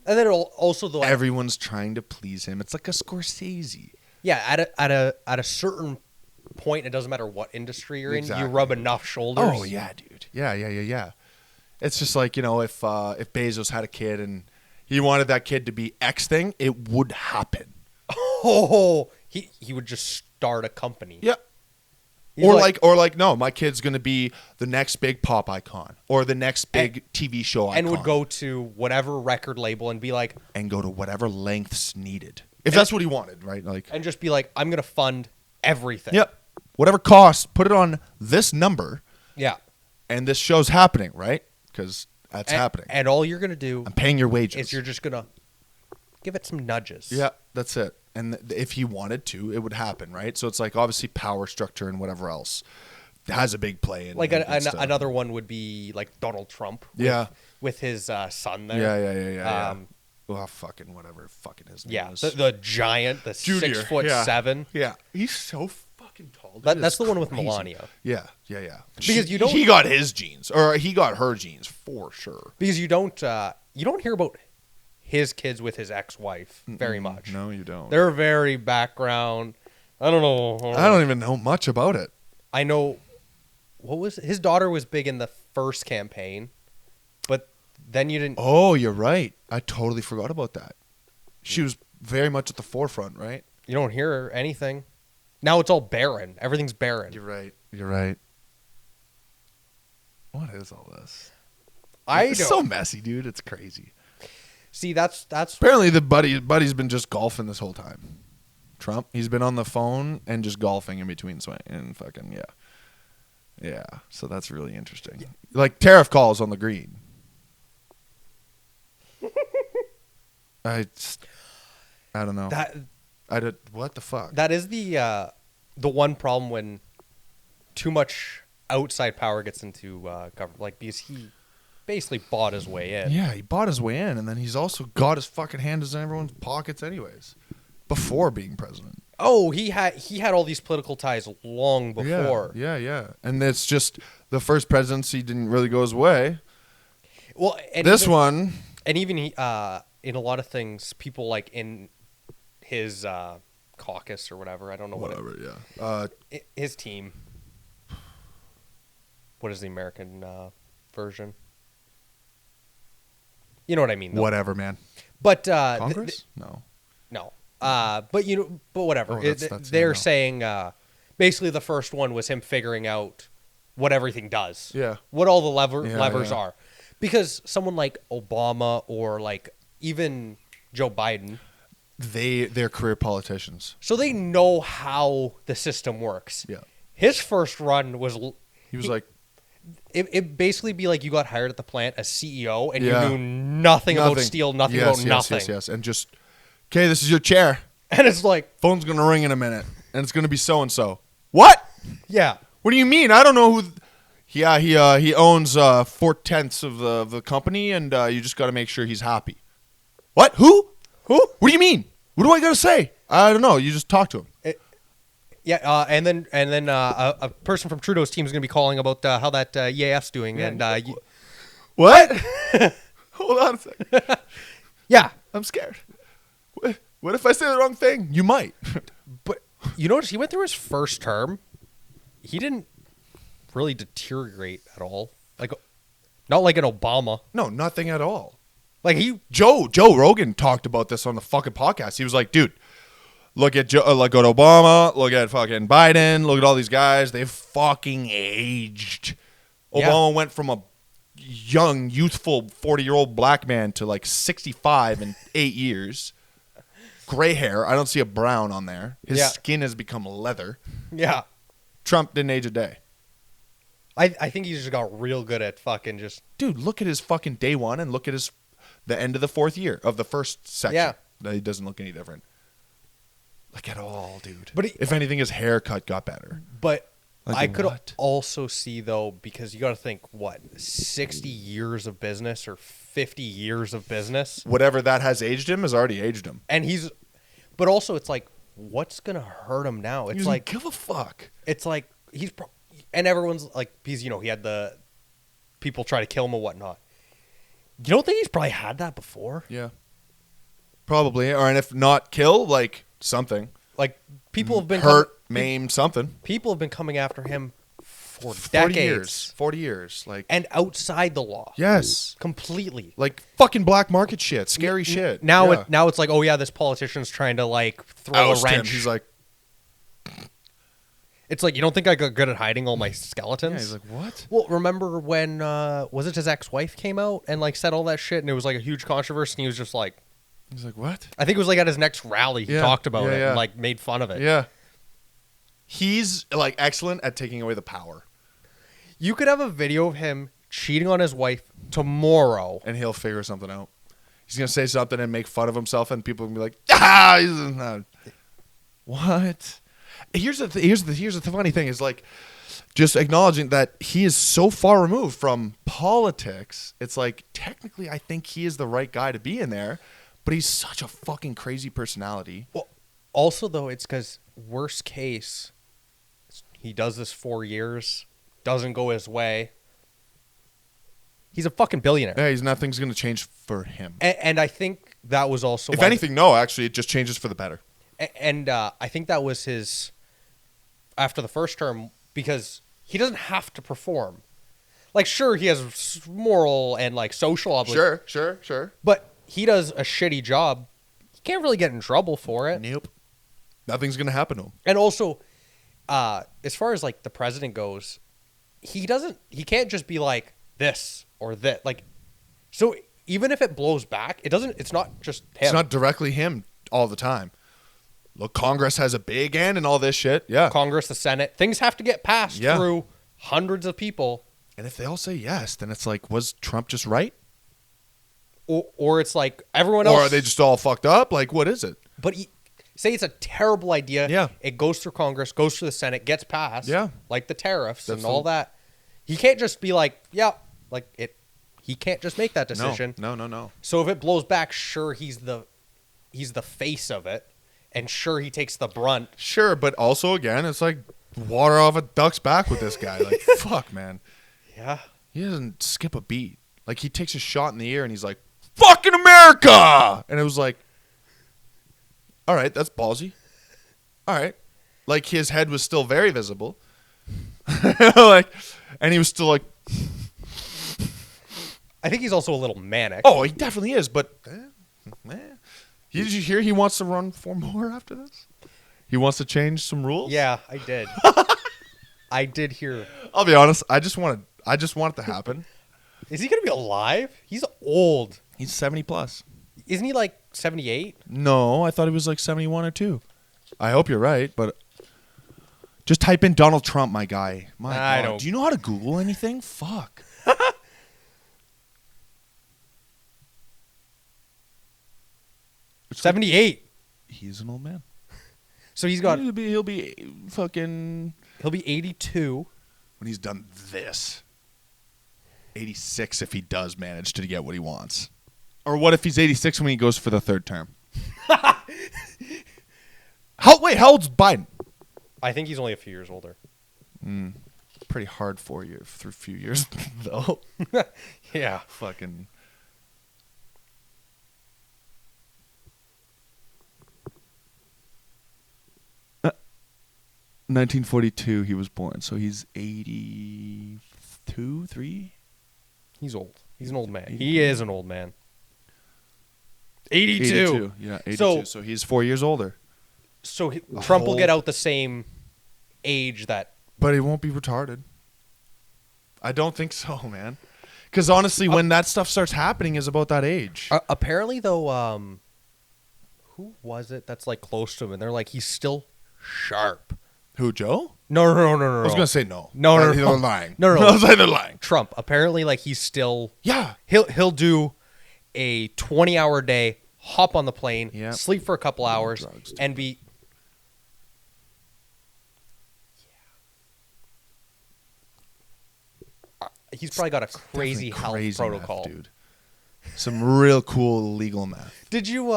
And then also the everyone's trying to please him. It's like a Scorsese. Yeah, at a certain point, it doesn't matter what industry you're in. You rub enough shoulders. Oh yeah, dude. Yeah. It's just like, if Bezos had a kid and he wanted that kid to be X thing, it would happen. Oh, he would just start a company. Yep. He's Or like, no, my kid's gonna be the next big pop icon or the next big TV show icon, and would go to whatever record label and be like, and go to whatever lengths needed if that's what he wanted, right? Like, and just be like, I'm gonna fund everything. yep, whatever costs, put it on this number, Yeah. and this show's happening, right? Because that's happening. And all you're gonna do I'm paying your wages. is you're just gonna give it some nudges. Yeah, that's it. And if he wanted to, it would happen, right? So it's like obviously power structure and whatever else has a big play in. Like and stuff. another one would be like Donald Trump. With his son there. Yeah. Well, fucking whatever. Fucking his name is. The giant, the Junior, 6'7". Yeah, he's so fucking tall. That's the one with Melania. Yeah. Because you don't. He got his genes, or he got her genes for sure. Because you don't hear about his kids with his ex-wife very much. No, you don't. They're very background. I don't know. I don't even know much about it. I know. What was his daughter was big in the first campaign, but then you didn't. Oh, you're right. I totally forgot about that. She was very much at the forefront, right? You don't hear anything. Now it's all barren. Everything's barren. You're right. What is all this? It's so messy, dude. It's crazy. See, that's Apparently the buddy's been just golfing this whole time. Trump, he's been on the phone and just golfing in between swing and fucking yeah. So that's really interesting. Yeah. Like tariff calls on the green. I don't know. What the fuck? That is the one problem when too much outside power gets into government, like because he basically bought his way in. Yeah, he bought his way in, and then he's also got his fucking hands in everyone's pockets, anyways. Before being president. Oh, he had all these political ties long before. Yeah. And it's just the first presidency didn't really go his way. Well, and this one, and even he, in a lot of things, people like in his caucus or whatever. I don't know his team. What is the American version? You know what I mean, though. Whatever, man. But Congress? No. But whatever. They're saying basically the first one was him figuring out what everything does. Yeah. What all the levers are. Because someone like Obama or like even Joe Biden, they're career politicians. So they know how the system works. Yeah. His first run was like it basically be like you got hired at the plant as CEO and you knew nothing about steel, nothing about nothing. Yes. And just, okay, this is your chair. And it's like, phone's going to ring in a minute and it's going to be so-and-so. What? Yeah. What do you mean? I don't know who. Yeah, he owns 4/10 of the company and you just got to make sure he's happy. What? Who? What do you mean? What do I got to say? I don't know. You just talk to him. And then a person from Trudeau's team is going to be calling about how that EAF's doing. Yeah. And what? Hold on a second. Yeah, I'm scared. What if I say the wrong thing? You might. But you notice he went through his first term. He didn't really deteriorate at all. Like, not like an Obama. No, nothing at all. Like Joe Rogan talked about this on the fucking podcast. He was like, dude, look at Obama, look at fucking Biden, look at all these guys. They've fucking aged. Yeah. Obama went from a young, youthful 40-year-old black man to like 65 in 8 years. Gray hair. I don't see a brown on there. His skin has become leather. Yeah. Trump didn't age a day. I think he just got real good at fucking just... Dude, look at his fucking day one and look at the end of the fourth year of the first section. Yeah. He doesn't look any different. Like at all, dude. But if anything, his haircut got better. But like I could also see, though, because you got to think, 60 years of business or 50 years of business? Whatever that has aged him has already aged him. And but also it's like, what's going to hurt him now? It's like, give a fuck. It's like, and everyone's like, because, he had the people try to kill him or whatnot. You don't think he's probably had that before? Yeah. Probably. And if not kill, like something. Like people have been maim, something. People have been coming after him for decades. 40 years. Like, and outside the law. Yes. Completely. Like fucking black market shit. Scary shit. Now it's like, oh yeah, this politician's trying to like throw a wrench. He's like, It's like, you don't think I got good at hiding all my skeletons? Yeah, he's like, what? Well, remember when, was it his ex-wife came out and, like, said all that shit, and it was, like, a huge controversy, and he was just like... He's like, what? I think it was, like, at his next rally, he talked about it and, like, made fun of it. Yeah. He's, like, excellent at taking away the power. You could have a video of him cheating on his wife tomorrow. And he'll figure something out. He's going to say something and make fun of himself, and people will be like, ah, he's not. What? Here's the funny thing is, like, just acknowledging that he is so far removed from politics. It's like, technically, I think he is the right guy to be in there, but he's such a fucking crazy personality. Well, also, though, it's because worst case, he does this 4 years, doesn't go his way. He's a fucking billionaire. Yeah, nothing's going to change for him. And I think that was also... If anything, no, actually, it just changes for the better. And I think that was his... After the first term, because he doesn't have to perform. Like, sure, he has moral and, like, social obligations. Sure. But he does a shitty job. He can't really get in trouble for it. Nope. Nothing's going to happen to him. And also, as far as, like, the president goes, he can't just be like this or that. Like, so even if it blows back, it's not just him. It's not directly him all the time. Look, Congress has a big end and all this shit. Yeah. Congress, the Senate, things have to get passed through hundreds of people. And if they all say yes, then it's like, was Trump just right? Or it's like everyone else. Or are they just all fucked up? Like, what is it? But say it's a terrible idea. Yeah. It goes through Congress, goes through the Senate, gets passed. Yeah. Like the tariffs and all that. He can't just be like, yeah, like it. He can't just make that decision. No. So if it blows back, sure, he's the face of it. And sure, he takes the brunt. Sure, but also, again, it's like water off a duck's back with this guy. Like, fuck, man. Yeah. He doesn't skip a beat. Like, he takes a shot in the air and he's like, fucking America! And it was like, all right, that's ballsy. All right. Like, his head was still very visible. Like, and he was still like... I think he's also a little manic. Oh, he definitely is, but... Did you hear he wants to run for more after this? He wants to change some rules? Yeah, I did. I did hear. I'll be honest. I just want it to happen. Is he going to be alive? He's old. He's 70 plus. Isn't he like 78? No, I thought he was like 71 or 2. I hope you're right, but just type in Donald Trump, my guy. My God. Don't. Do you know how to Google anything? Fuck. 78. He's an old man. So he's got... He'll be fucking... He'll be 82. When he's done this. 86 if he does manage to get what he wants. Or what if he's 86 when he goes for the third term? How old's Biden? I think he's only a few years older. Pretty hard for you through a few years, though. Yeah. Fucking... 1942 he was born, so he's 82, 3? He's old. He's an old man. 82. He is an old man. 82. Yeah, 82. So he's 4 years older. So Trump will get out the same age that... But he won't be retarded. I don't think so, man. Because honestly, when that stuff starts happening is about that age. Apparently, though, who was it that's like close to him? And they're like, he's still sharp. Who, Joe? No. I was gonna say no. No. They're lying. No. I was like, they're lying. Trump. Apparently, like he's still. Yeah. He'll do a 20-hour day, hop on the plane, sleep for a couple hours, and be. Yeah. He's probably got a crazy health protocol, math, dude. Some real cool legal math. Did you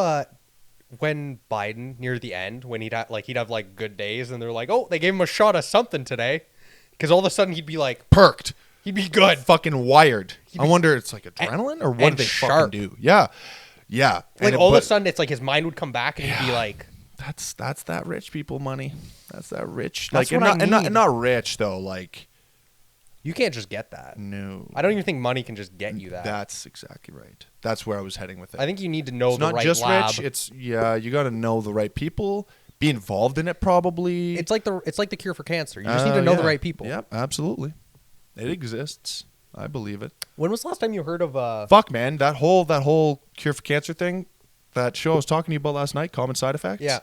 when Biden near the end, when he'd have like good days, and they're like, oh, they gave him a shot of something today, because all of a sudden he'd be like perked, he'd be good, fucking wired. I wonder, it's like adrenaline or what do they fucking do? Yeah. Like all of a sudden, it's like his mind would come back and he'd be like, that's that rich people money. That's that rich. That's like, what and not rich though. Like, you can't just get that. No, I don't even think money can just get you that. That's exactly right. That's where I was heading with it. I think you need to know it's the not right just lab. rich. It's you got to know the right people, be involved in it probably. It's like the cure for cancer. You just need to know the right people. Yep, absolutely. It exists. I believe it. When was the last time you heard of Fuck, man, that whole cure for cancer thing, that show I was talking to you about last night, Common Side Effects? Yeah.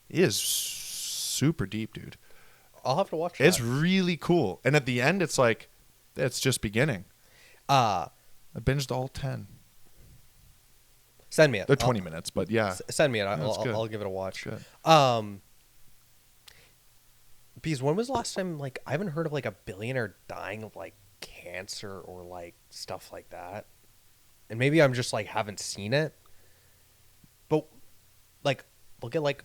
Is super deep, dude. I'll have to watch that. It's really cool. And at the end, it's like, it's just beginning. I binged all 10. Send me it. They're 20 minutes, but yeah. Send me it. Yeah, I'll give it a watch. Good. Because when was the last time, like, I haven't heard of, like, a billionaire dying of, like, cancer or, like, stuff like that. And maybe I'm just, like, haven't seen it. But, like, look at, like,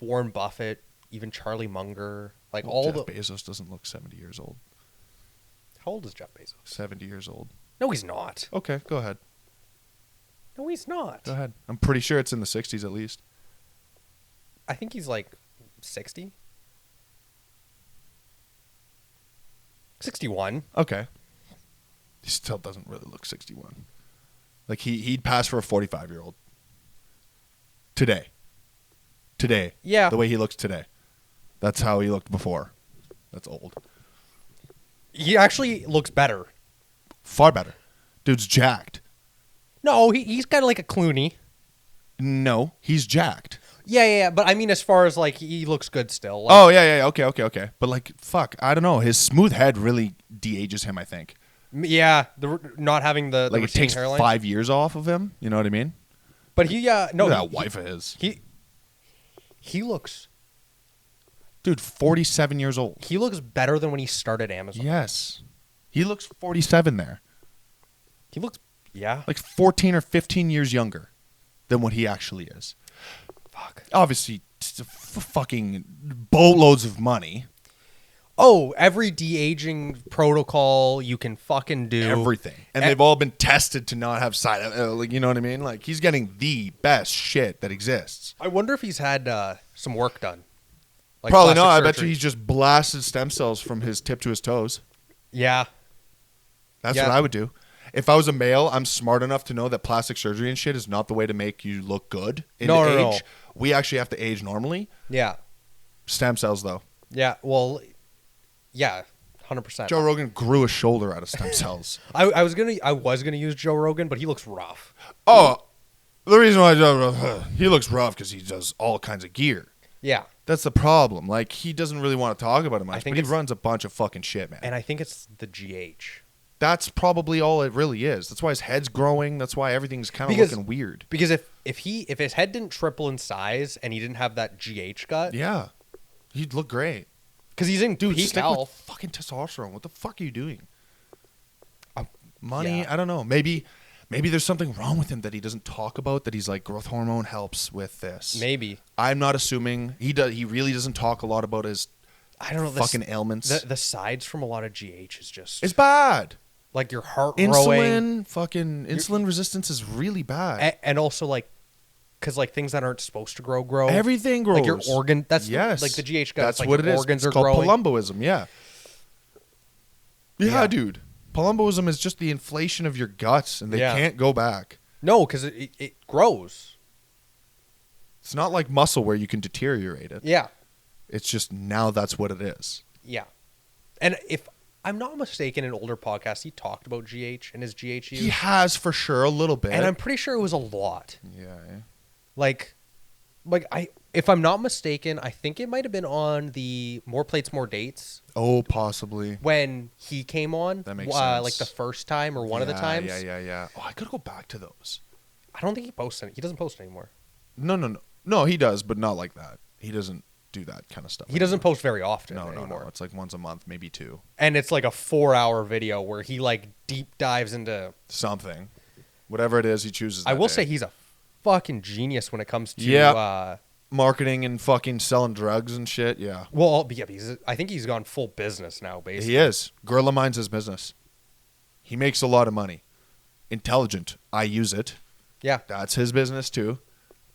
Warren Buffett, even Charlie Munger, like, Jeff Bezos doesn't look 70 years old. How old is Jeff Bezos? 70 years old. No, he's not. Okay, go ahead. No, he's not. Go ahead. I'm pretty sure it's in the 60s at least. I think he's, like, 60. 61. Okay. He still doesn't really look 61. Like, he'd pass for a 45-year-old. Today. Yeah. The way he looks today. That's how he looked before. That's old. He actually looks better. Far better. Dude's jacked. No, he's kind of like a Clooney. No, he's jacked. Yeah. But I mean, as far as, like, he looks good still. Like, Oh, yeah. Okay. But, like, fuck, I don't know. His smooth head really de-ages him, I think. yeah, not having the Like, it receding takes hairline. 5 years off of him. You know what I mean? But he, no. Look at that wife of his. He looks... Dude, 47 years old. He looks better than when he started Amazon. Yes. He looks 47 there. He looks... Yeah. Like 14 or 15 years younger than what he actually is. Fuck. Obviously, fucking boatloads of money. Oh, every de-aging protocol you can fucking do. Everything. And they've all been tested to not have like, you know what I mean? Like, he's getting the best shit that exists. I wonder if he's had some work done. Like Probably not. I plastic bet you surgery. he's just blasted stem cells from his tip to his toes. Yeah. That's Yeah. what I would do. If I was a male, I'm smart enough to know that plastic surgery and shit is not the way to make you look good in No. age. We actually have to age normally. Yeah. Stem cells, though. Yeah. Well, yeah. 100%. Joe Rogan grew a shoulder out of stem cells. I was gonna use Joe Rogan, but he looks rough. Oh, the reason why he looks rough because he does all kinds of gear. Yeah. That's the problem. Like, he doesn't really want to talk about it much, think but he it's- runs a bunch of fucking shit, man. And I think it's the GH. That's probably all it really is. That's why his head's growing. That's why everything's kind of Because- looking weird. Because if his head didn't triple in size and he didn't have that GH gut, Yeah. He'd look great. because he's in Dude, peak stick health. with fucking testosterone. What the fuck are you doing? Uh, Money? yeah. I don't know. Maybe there's something wrong with him that he doesn't talk about, that he's like, growth hormone helps with this. Maybe. I'm not assuming. He really doesn't talk a lot about his I don't know. fucking ailments. The sides from a lot of GH is just It's bad. like your heart growing, Insulin resistance is really bad. and also like because like things that aren't supposed to grow. Everything grows. Like your organ. That's yes. like the GH gut. That's like what it your is. Organs It's are called growing. palumboism. Yeah. Yeah. Dude. Palumboism is just the inflation of your guts, and they Yeah. can't go back. No, because it grows. It's not like muscle where you can deteriorate it. Yeah. It's just now that's what it is. Yeah. And if I'm not mistaken, in older podcasts, he talked about GH and his GH use. He has for sure a little bit. And I'm pretty sure it was a lot. yeah. Like if I'm not mistaken, I think it might have been on the More Plates, More Dates Oh, possibly. when he came on. That makes sense. Like the first time or one of the times. Yeah. Oh, I gotta go back to those. I don't think he posts any. He doesn't post anymore. No, he does, but not like that. He doesn't do that kind of stuff. He doesn't post very often No. anymore. It's like once a month, maybe two. And it's like a 4-hour video where he like deep dives into. Something. Whatever it is he chooses. I that will day. say he's a fucking genius when it comes to. Yeah. Marketing and fucking selling drugs and shit. Yeah. Well, yeah, I think he's gone full business now, basically. He is. Gorilla Mind's his business. He makes a lot of money. Intelligent. I use it. Yeah. That's his business too.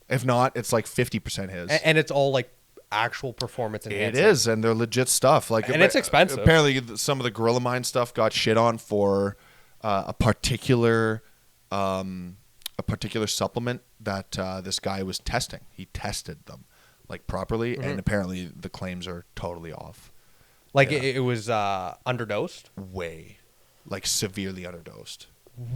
If not, it's like 50% his. And it's all like actual performance enhancing. It is, and they're legit stuff. Like, And it's expensive. Apparently, some of the Gorilla Mind stuff got shit on for a particular supplement that this guy was testing. He tested them, like properly, and apparently the claims are totally off. Like Yeah. it was underdosed. Way, like severely underdosed.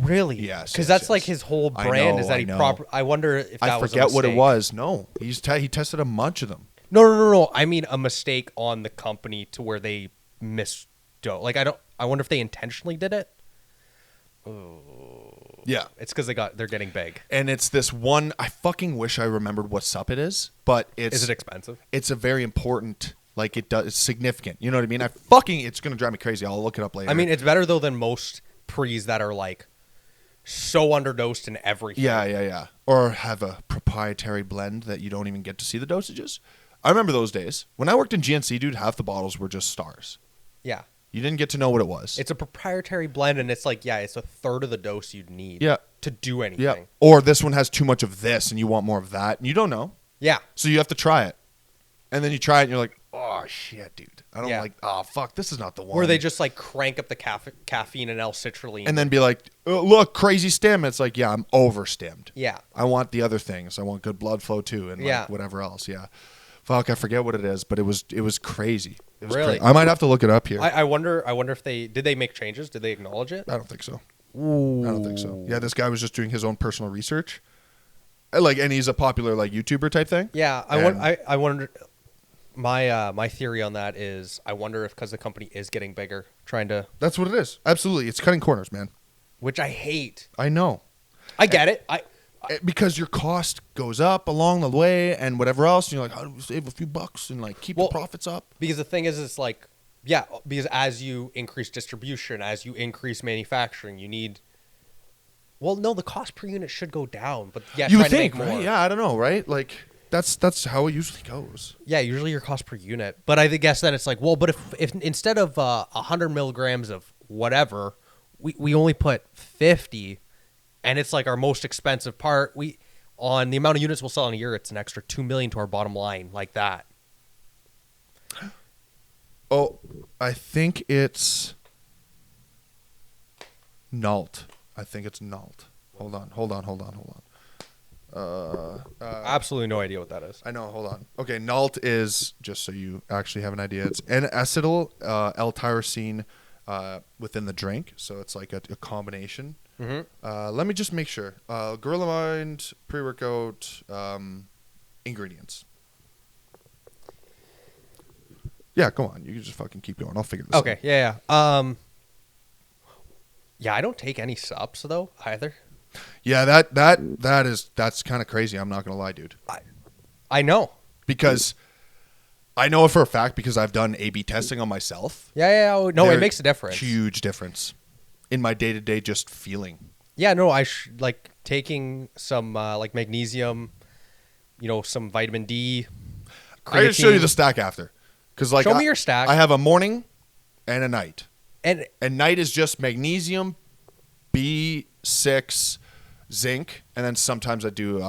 Really? Yes, Because yes, that's like yes. his whole I brand know, is that I he know. proper. I wonder if that I was a forget what it mistake. was. No, he tested a bunch of them. No. I mean a mistake on the company to where they misdosed. Like I wonder if they intentionally did it. Yeah. It's because they're getting big. And it's this one. I fucking wish I remembered what sup it is, but Is it expensive? it's a very important. Like it's significant. You know what I mean? It's gonna drive me crazy. I'll look it up later. I mean, it's better though than most pre's that are like so underdosed in everything. yeah. Or have a proprietary blend that you don't even get to see the dosages. I remember those days when I worked in GNC, dude. Half the bottles were just stars. Yeah. You didn't get to know what it was. It's a proprietary blend, and it's like, it's a third of the dose you'd need Yeah. to do anything. Yeah. Or this one has too much of this, and you want more of that, and you don't know. Yeah. So you have to try it, and then you try it, and you're like, "Oh shit, dude! I don't Yeah. like. Oh fuck, this is not the one." Where they just like crank up the caffeine and L-citrulline. and then be like, oh, "Look, crazy stim." It's like, yeah, I'm over stimmed. Yeah. I want the other things. I want good blood flow too, and Yeah. like whatever else. Yeah. Fuck, I forget what it is, but it was crazy. It was Really? I might have to look it up here. I wonder if did they make changes? Did they acknowledge it? I don't think so. Ooh. I don't think so. Yeah, this guy was just doing his own personal research, and he's a popular like YouTuber type thing. Yeah. And- I wonder. My theory on that is I wonder if because the company is getting bigger, trying to, That's what it is. Absolutely, it's cutting corners, man. which I hate. I know. I get it. Because your cost goes up along the way and whatever else, and you're like, how do we save a few bucks and like keep the profits up? Because the thing is, it's like, because as you increase distribution, as you increase manufacturing, you need. Well, no, the cost per unit should go down, but you trying would to think, make more. right? Yeah, I don't know, right? Like that's how it usually goes. Yeah, usually your cost per unit. But I guess then it's like, well, but if instead of 100 milligrams of whatever, we only put 50, and it's like our most expensive part, on the amount of units we'll sell in a year, it's an extra $2 million to our bottom line, like that. Oh, I think it's Nalt. I think it's Nalt. Hold on. Absolutely no idea what that is. I know. Hold on. Okay, Nalt is, just so you actually have an idea, it's N-acetyl L-tyrosine within the drink, so it's like a combination. Mm-hmm. Let me just make sure. Gorilla Mind pre-workout ingredients. Yeah, go on. You can just fucking keep going. I'll figure this out. Okay, yeah. Yeah, I don't take any subs though either. Yeah, that's kind of crazy. I'm not gonna lie, dude. I know. Because I know it for a fact because I've done A/B testing on myself. Yeah. No, There- it makes a difference. Huge difference in my day-to-day just feeling. Yeah, no, like taking some like magnesium, some vitamin D. I can show you creatine. the stack after. Because like Show me your stack. I have a morning and a night. And Night is just magnesium, B6, zinc, and then sometimes I do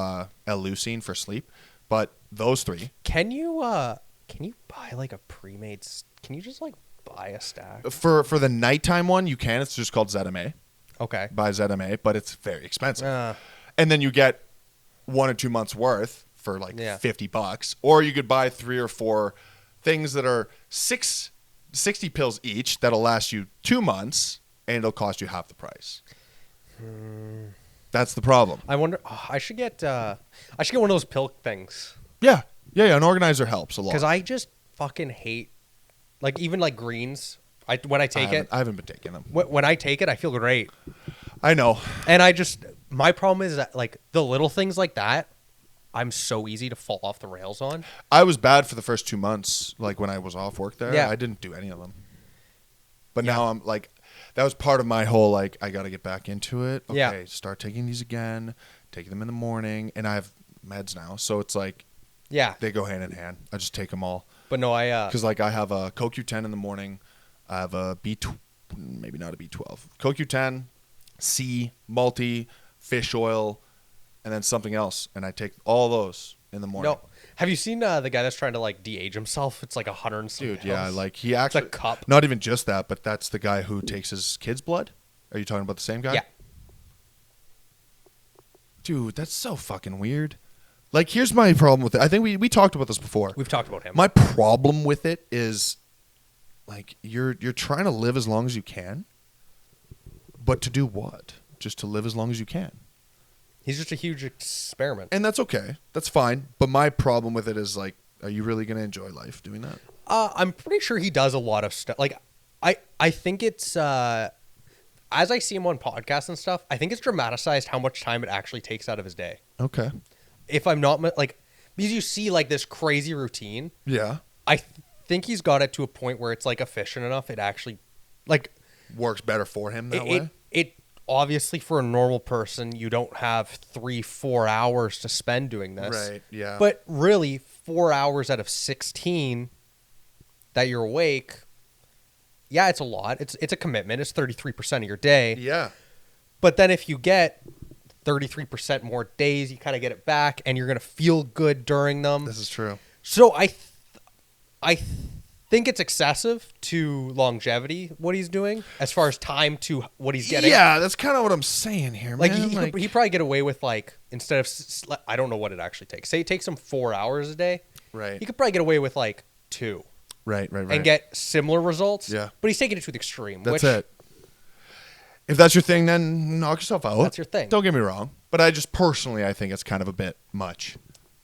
L-leucine for sleep. But those three. can you buy like a pre-made? Can you just like buy a stack? For the nighttime one, you can. It's just called ZMA. Okay. Buy ZMA, but it's very expensive. Uh, And then you get 1 or 2 months worth for like $50, or you could buy 3 or 4 things that are 60 pills each that'll last you 2 months, and it'll cost you half the price. That's the problem. I wonder. I should get one of those pill things Yeah. An organizer helps a lot. because I just fucking hate like even like greens. When I take it, I haven't been taking them. when I take it, I feel great. I know. And my problem is that like the little things like that, I'm so easy to fall off the rails on. I was bad for the first 2 months, like when I was off work there. Yeah. I didn't do any of them. But now I'm like, that was part of my whole, like, I got to get back into it. Okay, Yeah. start taking these again, taking them in the morning. And I have meds now. So it's like, Yeah. they go hand in hand. I just take them all. But no, Because, like, I have a CoQ10 in the morning. I have a maybe not a B12. CoQ10, C, multi, fish oil, and then something else. And I take all those in the morning. no. Have you seen the guy that's trying to like de-age himself? It's like 100 and some Dude, yeah, pills. like he actually, cup. not even just that, but that's the guy who takes his kid's blood. Are you talking about the same guy? Yeah. Dude, that's so fucking weird. Like, here's my problem with it. I think we talked about this before. We've talked about him. My problem with it is, like, you're trying to live as long as you can, but to do what? Just to live as long as you can. He's just a huge experiment. And that's okay. That's fine. But my problem with it is, like, are you really going to enjoy life doing that? I'm pretty sure he does a lot of stuff. Like, I think it's, as I see him on podcasts and stuff, I think it's dramatized how much time it actually takes out of his day. Okay. If I'm not, like, because you see, like, this crazy routine. Yeah. I think he's got it to a point where it's, like, efficient enough. It actually, like... Works better for him that way? It obviously, for a normal person, you don't have 3-4 hours to spend doing this. Right, yeah. But really, 4 hours out of 16 that you're awake, yeah, it's a lot. It's a commitment. It's 33% of your day. Yeah. But then if you get 33% more days, you kind of get it back, and you're going to feel good during them. This is true. So I think it's excessive to longevity, what he's doing, as far as time to what he's getting. Yeah, that's kind of what I'm saying here, Like, man. he probably get away with, like, instead of, I don't know what it actually takes. Say it takes him 4 hours a day. Right. He could probably get away with, like, 2. Right. And get similar results. Yeah. But he's taking it to the extreme. That's it. If that's your thing, then knock yourself out. That's your thing. Don't get me wrong. But I just personally, I think it's kind of a bit much.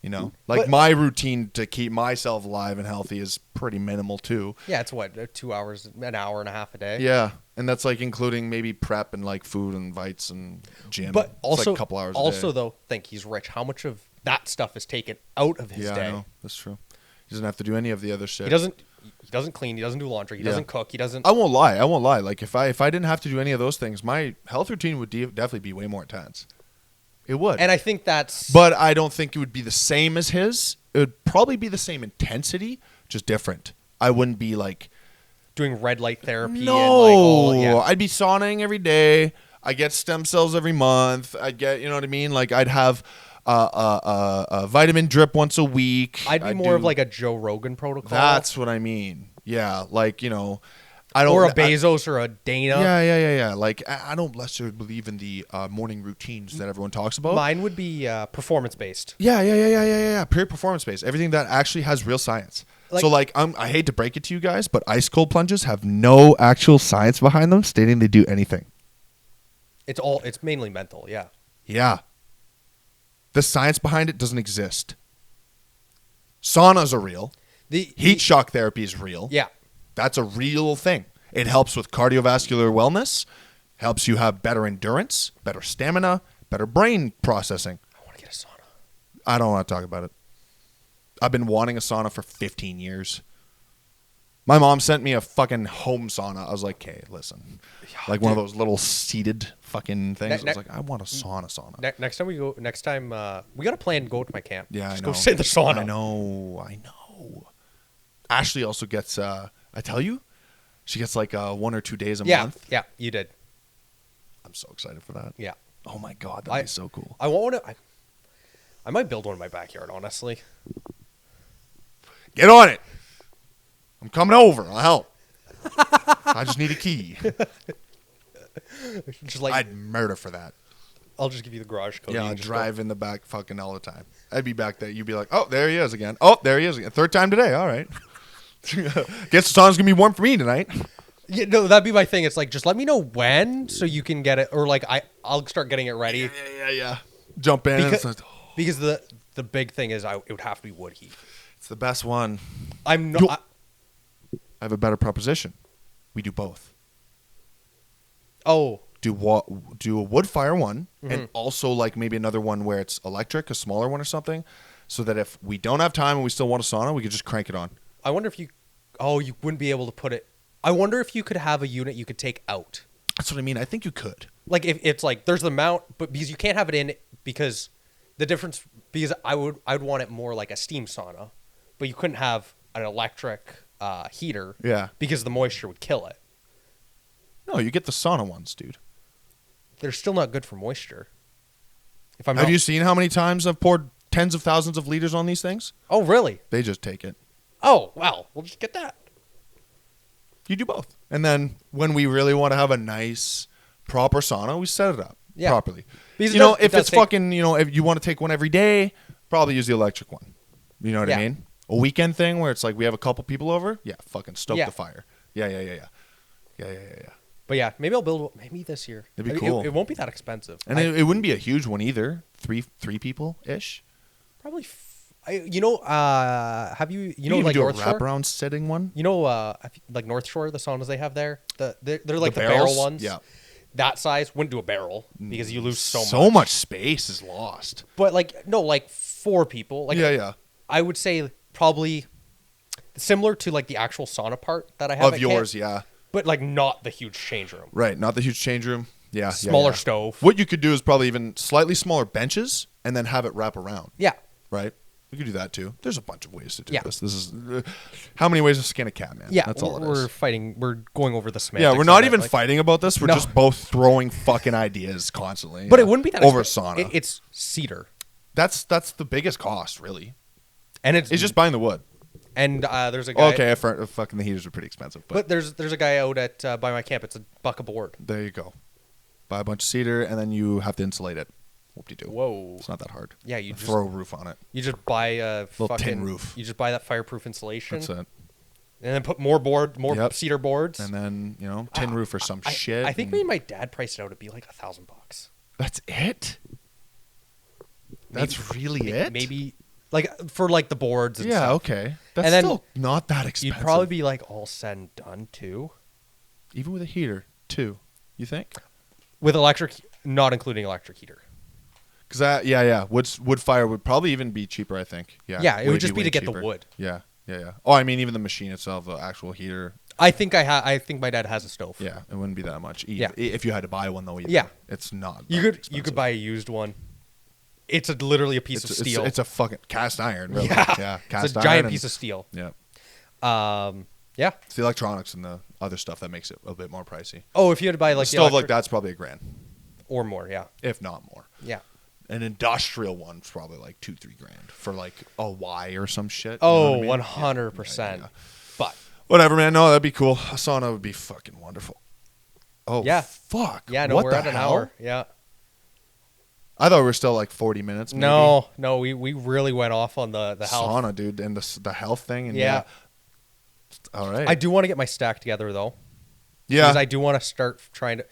You know? Like, But- my routine to keep myself alive and healthy is pretty minimal, too. Yeah, it's what, 2 hours, an hour and a half a day. Yeah. And that's, like, including maybe prep and, like, food and vites and gym. But It's also, like a couple hours a also day. though, think he's rich. How much of that stuff is taken out of his Yeah, day? I know. That's true. He doesn't have to do any of the other shit. He doesn't clean. He doesn't do laundry. He Yeah. doesn't cook. He doesn't. I won't lie. Like, if I didn't have to do any of those things, my health routine would definitely be way more intense. It would. And I think that's. But I don't think it would be the same as his. It would probably be the same intensity, just different. I wouldn't be like doing red light therapy. no. And like all, yeah. I'd be sauning every day. I get stem cells every month. I'd get, you know what I mean? Like, I'd have a vitamin drip once a week. I'd be more of like a Joe Rogan protocol. That's what I mean. Yeah, like, you know, I don't. Or a Bezos or a Dana. Yeah. Like, I don't necessarily believe in the morning routines that everyone talks about. Mine would be performance based. Yeah. Pure performance based. Everything that actually has real science. Like- So, like, I hate to break it to you guys, but ice cold plunges have no actual science behind them stating they do anything. It's mainly mental. Yeah. Yeah. The science behind it doesn't exist. Saunas are real. Heat shock therapy is real. Yeah. That's a real thing. It helps with cardiovascular wellness, helps you have better endurance, better stamina, better brain processing. I want to get a sauna. I don't want to talk about it. I've been wanting a sauna for 15 years. My mom sent me a fucking home sauna. I was like, okay, listen. Like one of those little seated fucking things. I was like, I want a sauna. Next time we got to plan to go to my camp. Yeah, Just I know. go sit in the sauna. I know. Ashley also gets, I tell you, she gets like 1 or 2 days a month. Yeah, you did. I'm so excited for that. Yeah. Oh my God, that'd be so cool. I want to. I might build one in my backyard, honestly. Get on it. I'm coming over. I'll help. I just need a key. Just like I'd murder for that. I'll just give you the garage code. Yeah, You I'd can just drive in the back fucking all the time. I'd be back there. You'd be like, oh, there he is again. Oh, there he is again. Third time today. All right. Guess the saun's going to be warm for me tonight. Yeah, no, that'd be my thing. It's like, just let me know when so you can get it, or like I'll start getting it ready. Yeah. Jump in. Because, and it's, like, because the big thing is it would have to be wood heat. it's the best one. I'm not. I have a better proposition. We do both. Oh, Do a wood fire one, Mm-hmm. and also like maybe another one where it's electric, a smaller one or something, so that if we don't have time and we still want a sauna, we could just crank it on. I wonder if you. Oh, you wouldn't be able to put it. I wonder if you could have a unit you could take out. That's what I mean. I think you could. Like if it's like there's the mount, but because you can't have it in because the difference because I'd want it more like a steam sauna, but you couldn't have an electric heater. Yeah. Because the moisture would kill it. No, you get the sauna ones, dude. They're still not good for moisture. If I'm Have not, you seen how many times I've poured tens of thousands of liters on these things? Oh really? They just take it. Oh well, we'll just get that. You do both. And then when we really want to have a nice, proper sauna, we set it up Yeah. properly. Because You know, if it's fucking, you know, if you want to take one every day, probably use the electric one. You know what Yeah. I mean? A weekend thing where it's like we have a couple people over. Yeah, fucking stoke Yeah. the fire. Yeah. But yeah, maybe I'll build maybe this year. It'd be cool. It won't be that expensive. And it wouldn't be a huge one either. Three people ish. Probably. Have you You know can like do a North Shore? wraparound sitting one. You know like North Shore, the saunas they have there. They're like the barrels? barrel ones. Yeah. That size wouldn't do a barrel because you lose so much. So much space is lost. But like no, like 4 people. Like Yeah. I would say probably similar to like the actual sauna part that I have Of yours, yeah. but like not the huge change room. Right, not the huge change room. Yeah. Smaller yeah. stove. What you could do is probably even slightly smaller benches and then have it wrap around. Yeah. Right? You could do that too. There's a bunch of ways to do Yeah. this. This is how many ways to skin a cat, man? Yeah. That's all it is. We're fighting. We're going over the semantics. Yeah, we're not of it, even like- fighting about this. We're No. just both throwing fucking ideas constantly. But it wouldn't be that over expensive. sauna. It's cedar, That's the biggest cost, really. and it's It's just buying the wood. and there's a guy. Okay, fucking the heaters are pretty expensive, But there's a guy out at by my camp. It's a buck a board. there you go. Buy a bunch of cedar and then you have to insulate it. Whoop-de-doo. Whoa. It's not that hard. Yeah, you just throw a roof on it. you just buy a Little fucking tin roof. You just buy that fireproof insulation, That's it. and then put more Yep. cedar boards. And then, tin roof or some shit. I think and- maybe my dad priced it out to be like $1,000. That's it? That's really it? Maybe like for like the boards. And Yeah, stuff. okay. That's And then still not that expensive. You'd probably be like all said and done too, Even with a heater, too. You think? with electric, not including electric heater. Because wood fire would probably even be cheaper. I think. Yeah. Yeah, it would just be way to get the cheaper. wood. Yeah. Oh, I mean, even the machine itself, the actual heater. I think I think my dad has a stove. Yeah, it wouldn't be that much. Yeah. If you had to buy one though. Either. Yeah. It's not. You that could expensive. buy a used one. It's literally a piece of steel. It's a fucking cast iron. Really. Yeah, Cast it's a iron giant and- piece of steel. Yeah. Yeah. It's the electronics and the other stuff that makes it a bit more pricey. Oh, if you had to buy A like stove like electric- that's probably $1,000, or more, yeah, if not more. yeah. An industrial one's probably like $2-3 grand for like a Y or some shit. You know Oh, what I mean? 100%. Yeah. But Whatever, man. No, that'd be cool. A sauna would be fucking wonderful. Oh, Yeah. fuck. yeah, no, What we're the at an hell? hour. Yeah. I thought we were still like 40 minutes. Maybe. No, we really went off on the health. Sauna, dude, and the health thing. And Yeah. All right. I do want to get my stack together though. Yeah. Because I do want to start trying to.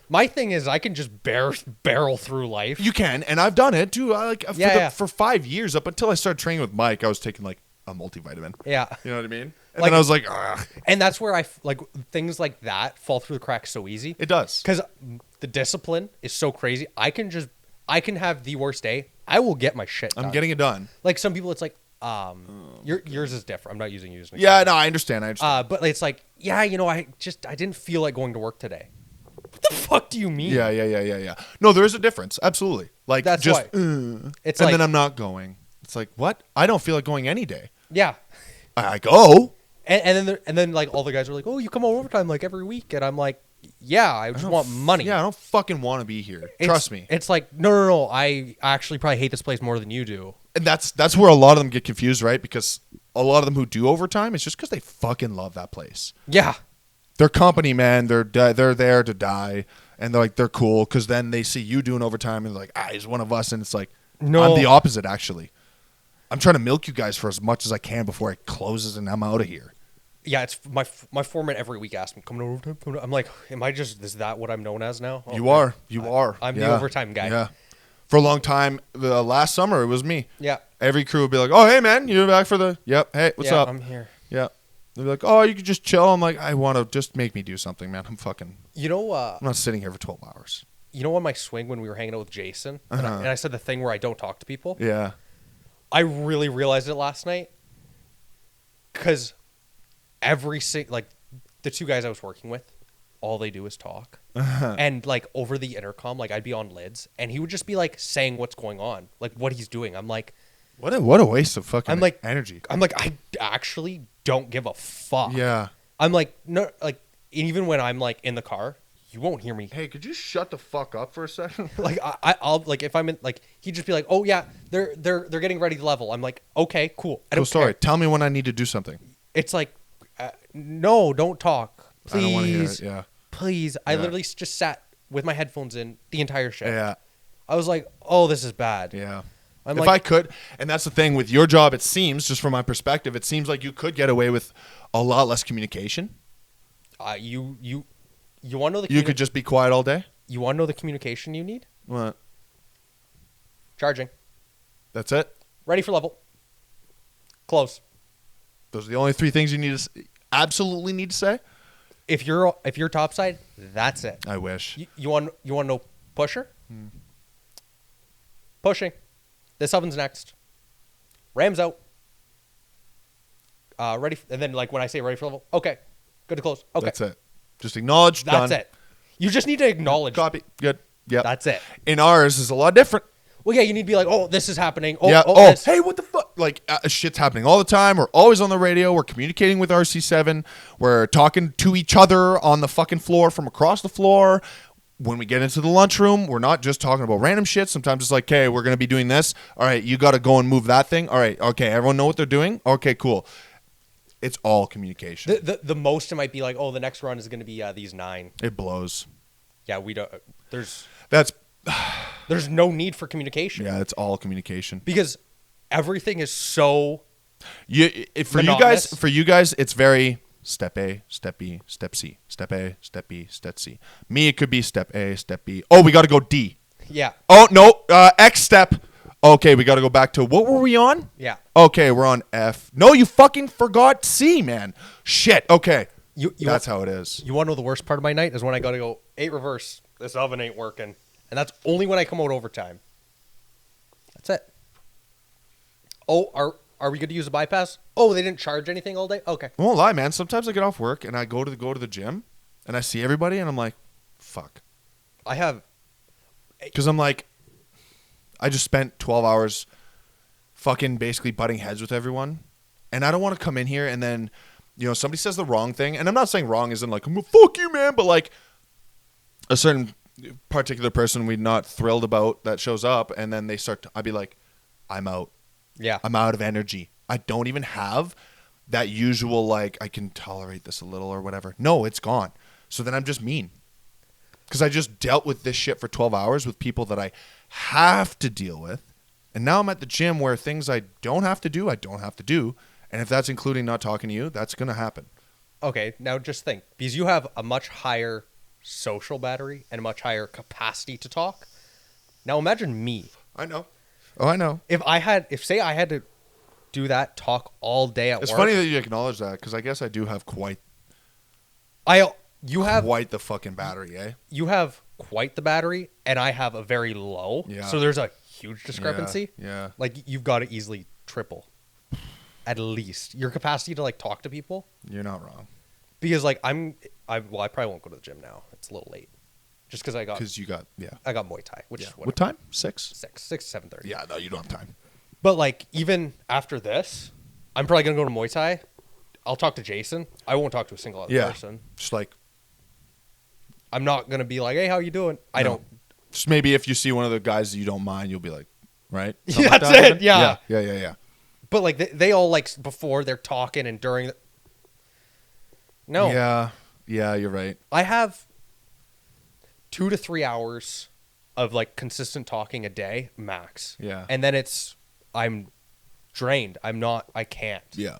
My thing is, I can just barrel through life. You can, and I've done it too. Yeah. For 5 years, up until I started training with Mike, I was taking like a multivitamin. Yeah. You know what I mean? And Like- then I was like, ugh. And that's where like things like that fall through the cracks so easy. It does. Because the discipline is so crazy. I can have the worst day. I will get my shit done. I'm getting it done. Like some people, it's like, yours is different. I'm not using you as an Yeah, no, I understand. but it's like, yeah, I didn't feel like going to work today. What the fuck do you mean? Yeah. No, there is a difference. Absolutely. Like That's just, why. It's and like, then I'm not going. It's like, what? I don't feel like going any day. yeah. I go. And then like all the guys are like, oh, you come on overtime like every week, and I'm like, yeah, I just want money. Yeah, I don't fucking want to be here. Trust me. It's like no. I actually probably hate this place more than you do. And that's where a lot of them get confused, right? Because a lot of them who do overtime, it's just because they fucking love that place. Yeah. They're company, man. They're there to die, and they're cool because then they see you doing overtime and they're like, he's one of us, and it's like, No. I'm the opposite actually. I'm trying to milk you guys for as much as I can before it closes and I'm out of here. Yeah, it's my foreman every week asks me, "Come to overtime?" I'm like, is that what I'm known as now? Oh, You are. I'm the Yeah. overtime guy. Yeah. For a long time, the last summer it was me. Yeah. Every crew would be like, "Oh, hey man, you're back for the Yep. Hey, what's Yeah, up?" I'm here. Yeah. They'd be like, "Oh, you could just chill." I'm like, "I want to just make me do something, man. I'm not sitting here for 12 hours." On my swing when we were hanging out with Jason, Uh-huh. and I said the thing where I don't talk to people. Yeah. I really realized it last night because like the two guys I was working with, all they do is talk. And like over the intercom, like I'd be on lids and he would just be like saying what's going on, like what he's doing. I'm like, What a waste of fucking I'm like energy. I actually don't give a fuck. Yeah. I'm like, no, like even when I'm like in the car, you won't hear me. Hey, could you shut the fuck up for a second? Like I'll like if I'm in like he'd just be like, oh yeah, they're getting ready to level. I'm like, okay, cool. I don't sorry. care. Tell me when I need to do something. It's like, no, don't talk, please. I don't want to hear it. Yeah. Please. I Yeah. literally just sat with my headphones in the entire show. Yeah. I was like, oh, this is bad. Yeah. If I could, and that's the thing with your job, it seems, just from my perspective, it seems like you could get away with a lot less communication. You want to know You could just be quiet all day? You want to know the communication you need? What? Charging. That's it? Ready for level. Close. Those are the only 3 things you absolutely need to say? If you're topside, that's it. I wish. You want to know pusher? Pushing. This oven's next. Ram's out. Ready, and then like when I say ready for level, okay, good to close. Okay, that's it. Just acknowledge. That's done. it. You just need to acknowledge. Copy. Good. Yeah. That's it. In ours is a lot different. Well, yeah, you need to be like, oh, this is happening. Oh, yeah. oh, this. Hey, what the fuck? Like, shit's happening all the time. We're always on the radio. We're communicating with RC7. We're talking to each other on the fucking floor from across the floor. When we get into the lunchroom, we're not just talking about random shit. Sometimes it's like, okay, we're going to be doing this. All right, you got to go and move that thing. All right, okay, everyone know what they're doing? Okay, cool. It's all communication. The most it might be like, oh, the next run is going to be these 9. It blows. Yeah, we don't. There's no need for communication. Yeah, it's all communication because everything is so. For you guys, it's very step A, step B, step C, step A, step B, step C. Me, it could be step A, step B. Oh, we got to go D. Yeah. Oh no, X step. Okay, we got to go back to what were we on? Yeah. Okay, we're on F. No, you fucking forgot C, man. Shit. Okay. That's how it is. You want to know the worst part of my night is when I got to go 8 reverse. This oven ain't working. And that's only when I come out overtime. That's it. Oh, are we good to use a bypass? Oh, they didn't charge anything all day? Okay. I won't lie, man. Sometimes I get off work and I go to the gym and I see everybody and I'm like, fuck. Because I'm like, I just spent 12 hours fucking basically butting heads with everyone. And I don't want to come in here and then, somebody says the wrong thing. And I'm not saying wrong isn't like, I'm gonna fuck you, man. But like a certain particular person we're not thrilled about that shows up. And then I'd be like, I'm out. Yeah. I'm out of energy. I don't even have that usual, like, I can tolerate this a little or whatever. No, it's gone. So then I'm just mean. Because I just dealt with this shit for 12 hours with people that I have to deal with. And now I'm at the gym where things I don't have to do, I don't have to do. And if that's including not talking to you, that's going to happen. Okay, now just think. Because you have a much higher social battery and a much higher capacity to talk. Now imagine me. I know. Oh, I know. If say I had to do that, talk all day at work. It's funny that you acknowledge that because I guess I do have quite the fucking battery, eh? You have quite the battery, and I have a very low. Yeah. So there's a huge discrepancy. Yeah. Like you've got to easily triple, at least your capacity to like talk to people. You're not wrong. Because like I probably won't go to the gym now. It's a little late. Just because I got Muay Thai, which is what time? 6 to 7:30. Yeah, no, you don't have time. But like even after this, I'm probably gonna go to Muay Thai. I'll talk to Jason. I won't talk to a single other person. Just like I'm not gonna be like, hey, how you doing? I don't. Just maybe if you see one of the guys that you don't mind, you'll be like, right? Yeah, like that's it. Yeah. Yeah. But like they all like before they're talking and during. No. Yeah, you're right. I have 2 to 3 hours of like consistent talking a day max. Yeah. And then I'm drained. I can't. Yeah.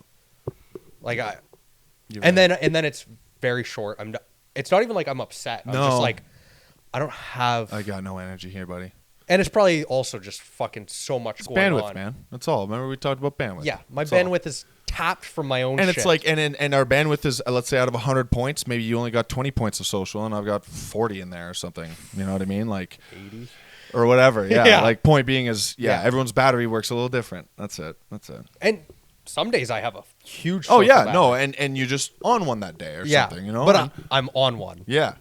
Like and then it's very short. It's not even like I'm upset. I'm just like I got no energy here, buddy. And it's probably also just fucking so much going bandwidth, on. Man. That's all. Remember we talked about bandwidth. Yeah, my bandwidth is tapped from my own and shit. It's like and our bandwidth is let's say out of 100 points, maybe you only got 20 points of social and I've got 40 in there or something. You know what I mean? Like 80 or whatever. Yeah. Yeah. Like point being is everyone's battery works a little different. That's it. And some days I have a huge battery. And you just on one that day or something, you know? But I'm on one. Yeah.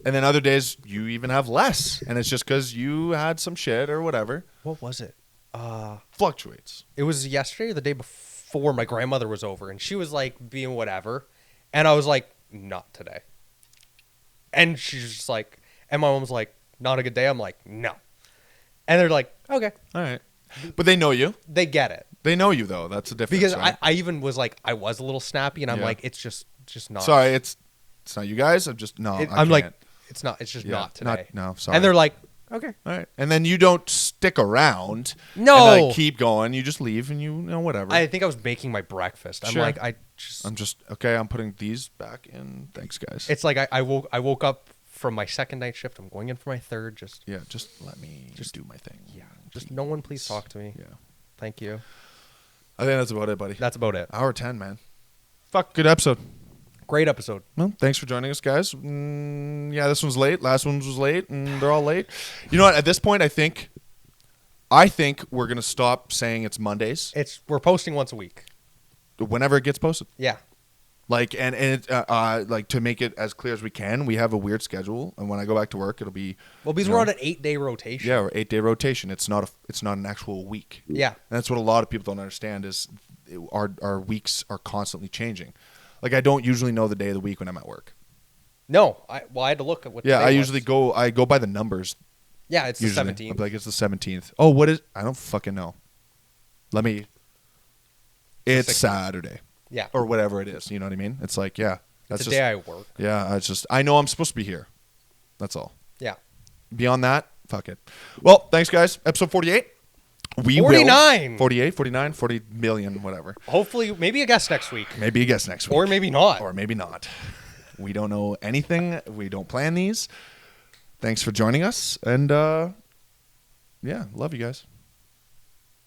And then other days you even have less and it's just cuz you had some shit or whatever. What was it? Fluctuates. It was yesterday or the day before my grandmother was over and she was like being whatever and I was like not today. And she's just like and my mom's like not a good day. I'm like no. And they're like okay. All right. But they know you. They get it. They know you though. That's the difference. Because right? I even was like I was a little snappy and I'm like it's just not. Sorry, it's not you guys. I'm just no. I'm like it's not. It's just not today. No, sorry. And they're like Okay. All right. And then you don't stick around. No. And, like, keep going. You just leave and you know, whatever. I think I was making my breakfast. I'm Sure. like, I'm just, okay, I'm putting these back in. Thanks, guys. It's like I woke up from my second night shift. I'm going in for my third. Just let me just do my thing. yeah. Just no one please talk to me. Yeah. Thank you. I think that's about it, buddy. That's about it. Hour 10, man. Fuck, good episode. Great episode. Well, thanks for joining us, guys. Yeah, this one's late. Last one was late, and they're all late. You know what? At this point, I think we're gonna stop saying it's Mondays. We're posting once a week. Whenever it gets posted. Yeah. Like and it, like to make it as clear as we can, we have a weird schedule, and when I go back to work, it'll be Because we're on an 8-day rotation. Yeah, or 8-day rotation. It's not an actual week. Yeah. And that's what a lot of people don't understand is our weeks are constantly changing. Like I don't usually know the day of the week when I'm at work. No, I had to look at what. Yeah, today I was. usually go by the numbers. Yeah, it's Usually. the 17th. I'm like it's the 17th. Oh, what is? I don't fucking know. It's 16th. Saturday. Yeah. Or whatever it is. You know what I mean? It's like that's It's just a day I work. yeah. It's just I know I'm supposed to be here. That's all. Yeah. Beyond that, fuck it. Well, thanks guys. Episode 48. We 49. will 48, 49, 40 million, whatever. Hopefully, maybe a guest next week. Maybe a guest next week. Or maybe not. Or maybe not. We don't know anything. We don't plan these. Thanks for joining us. And yeah, love you guys.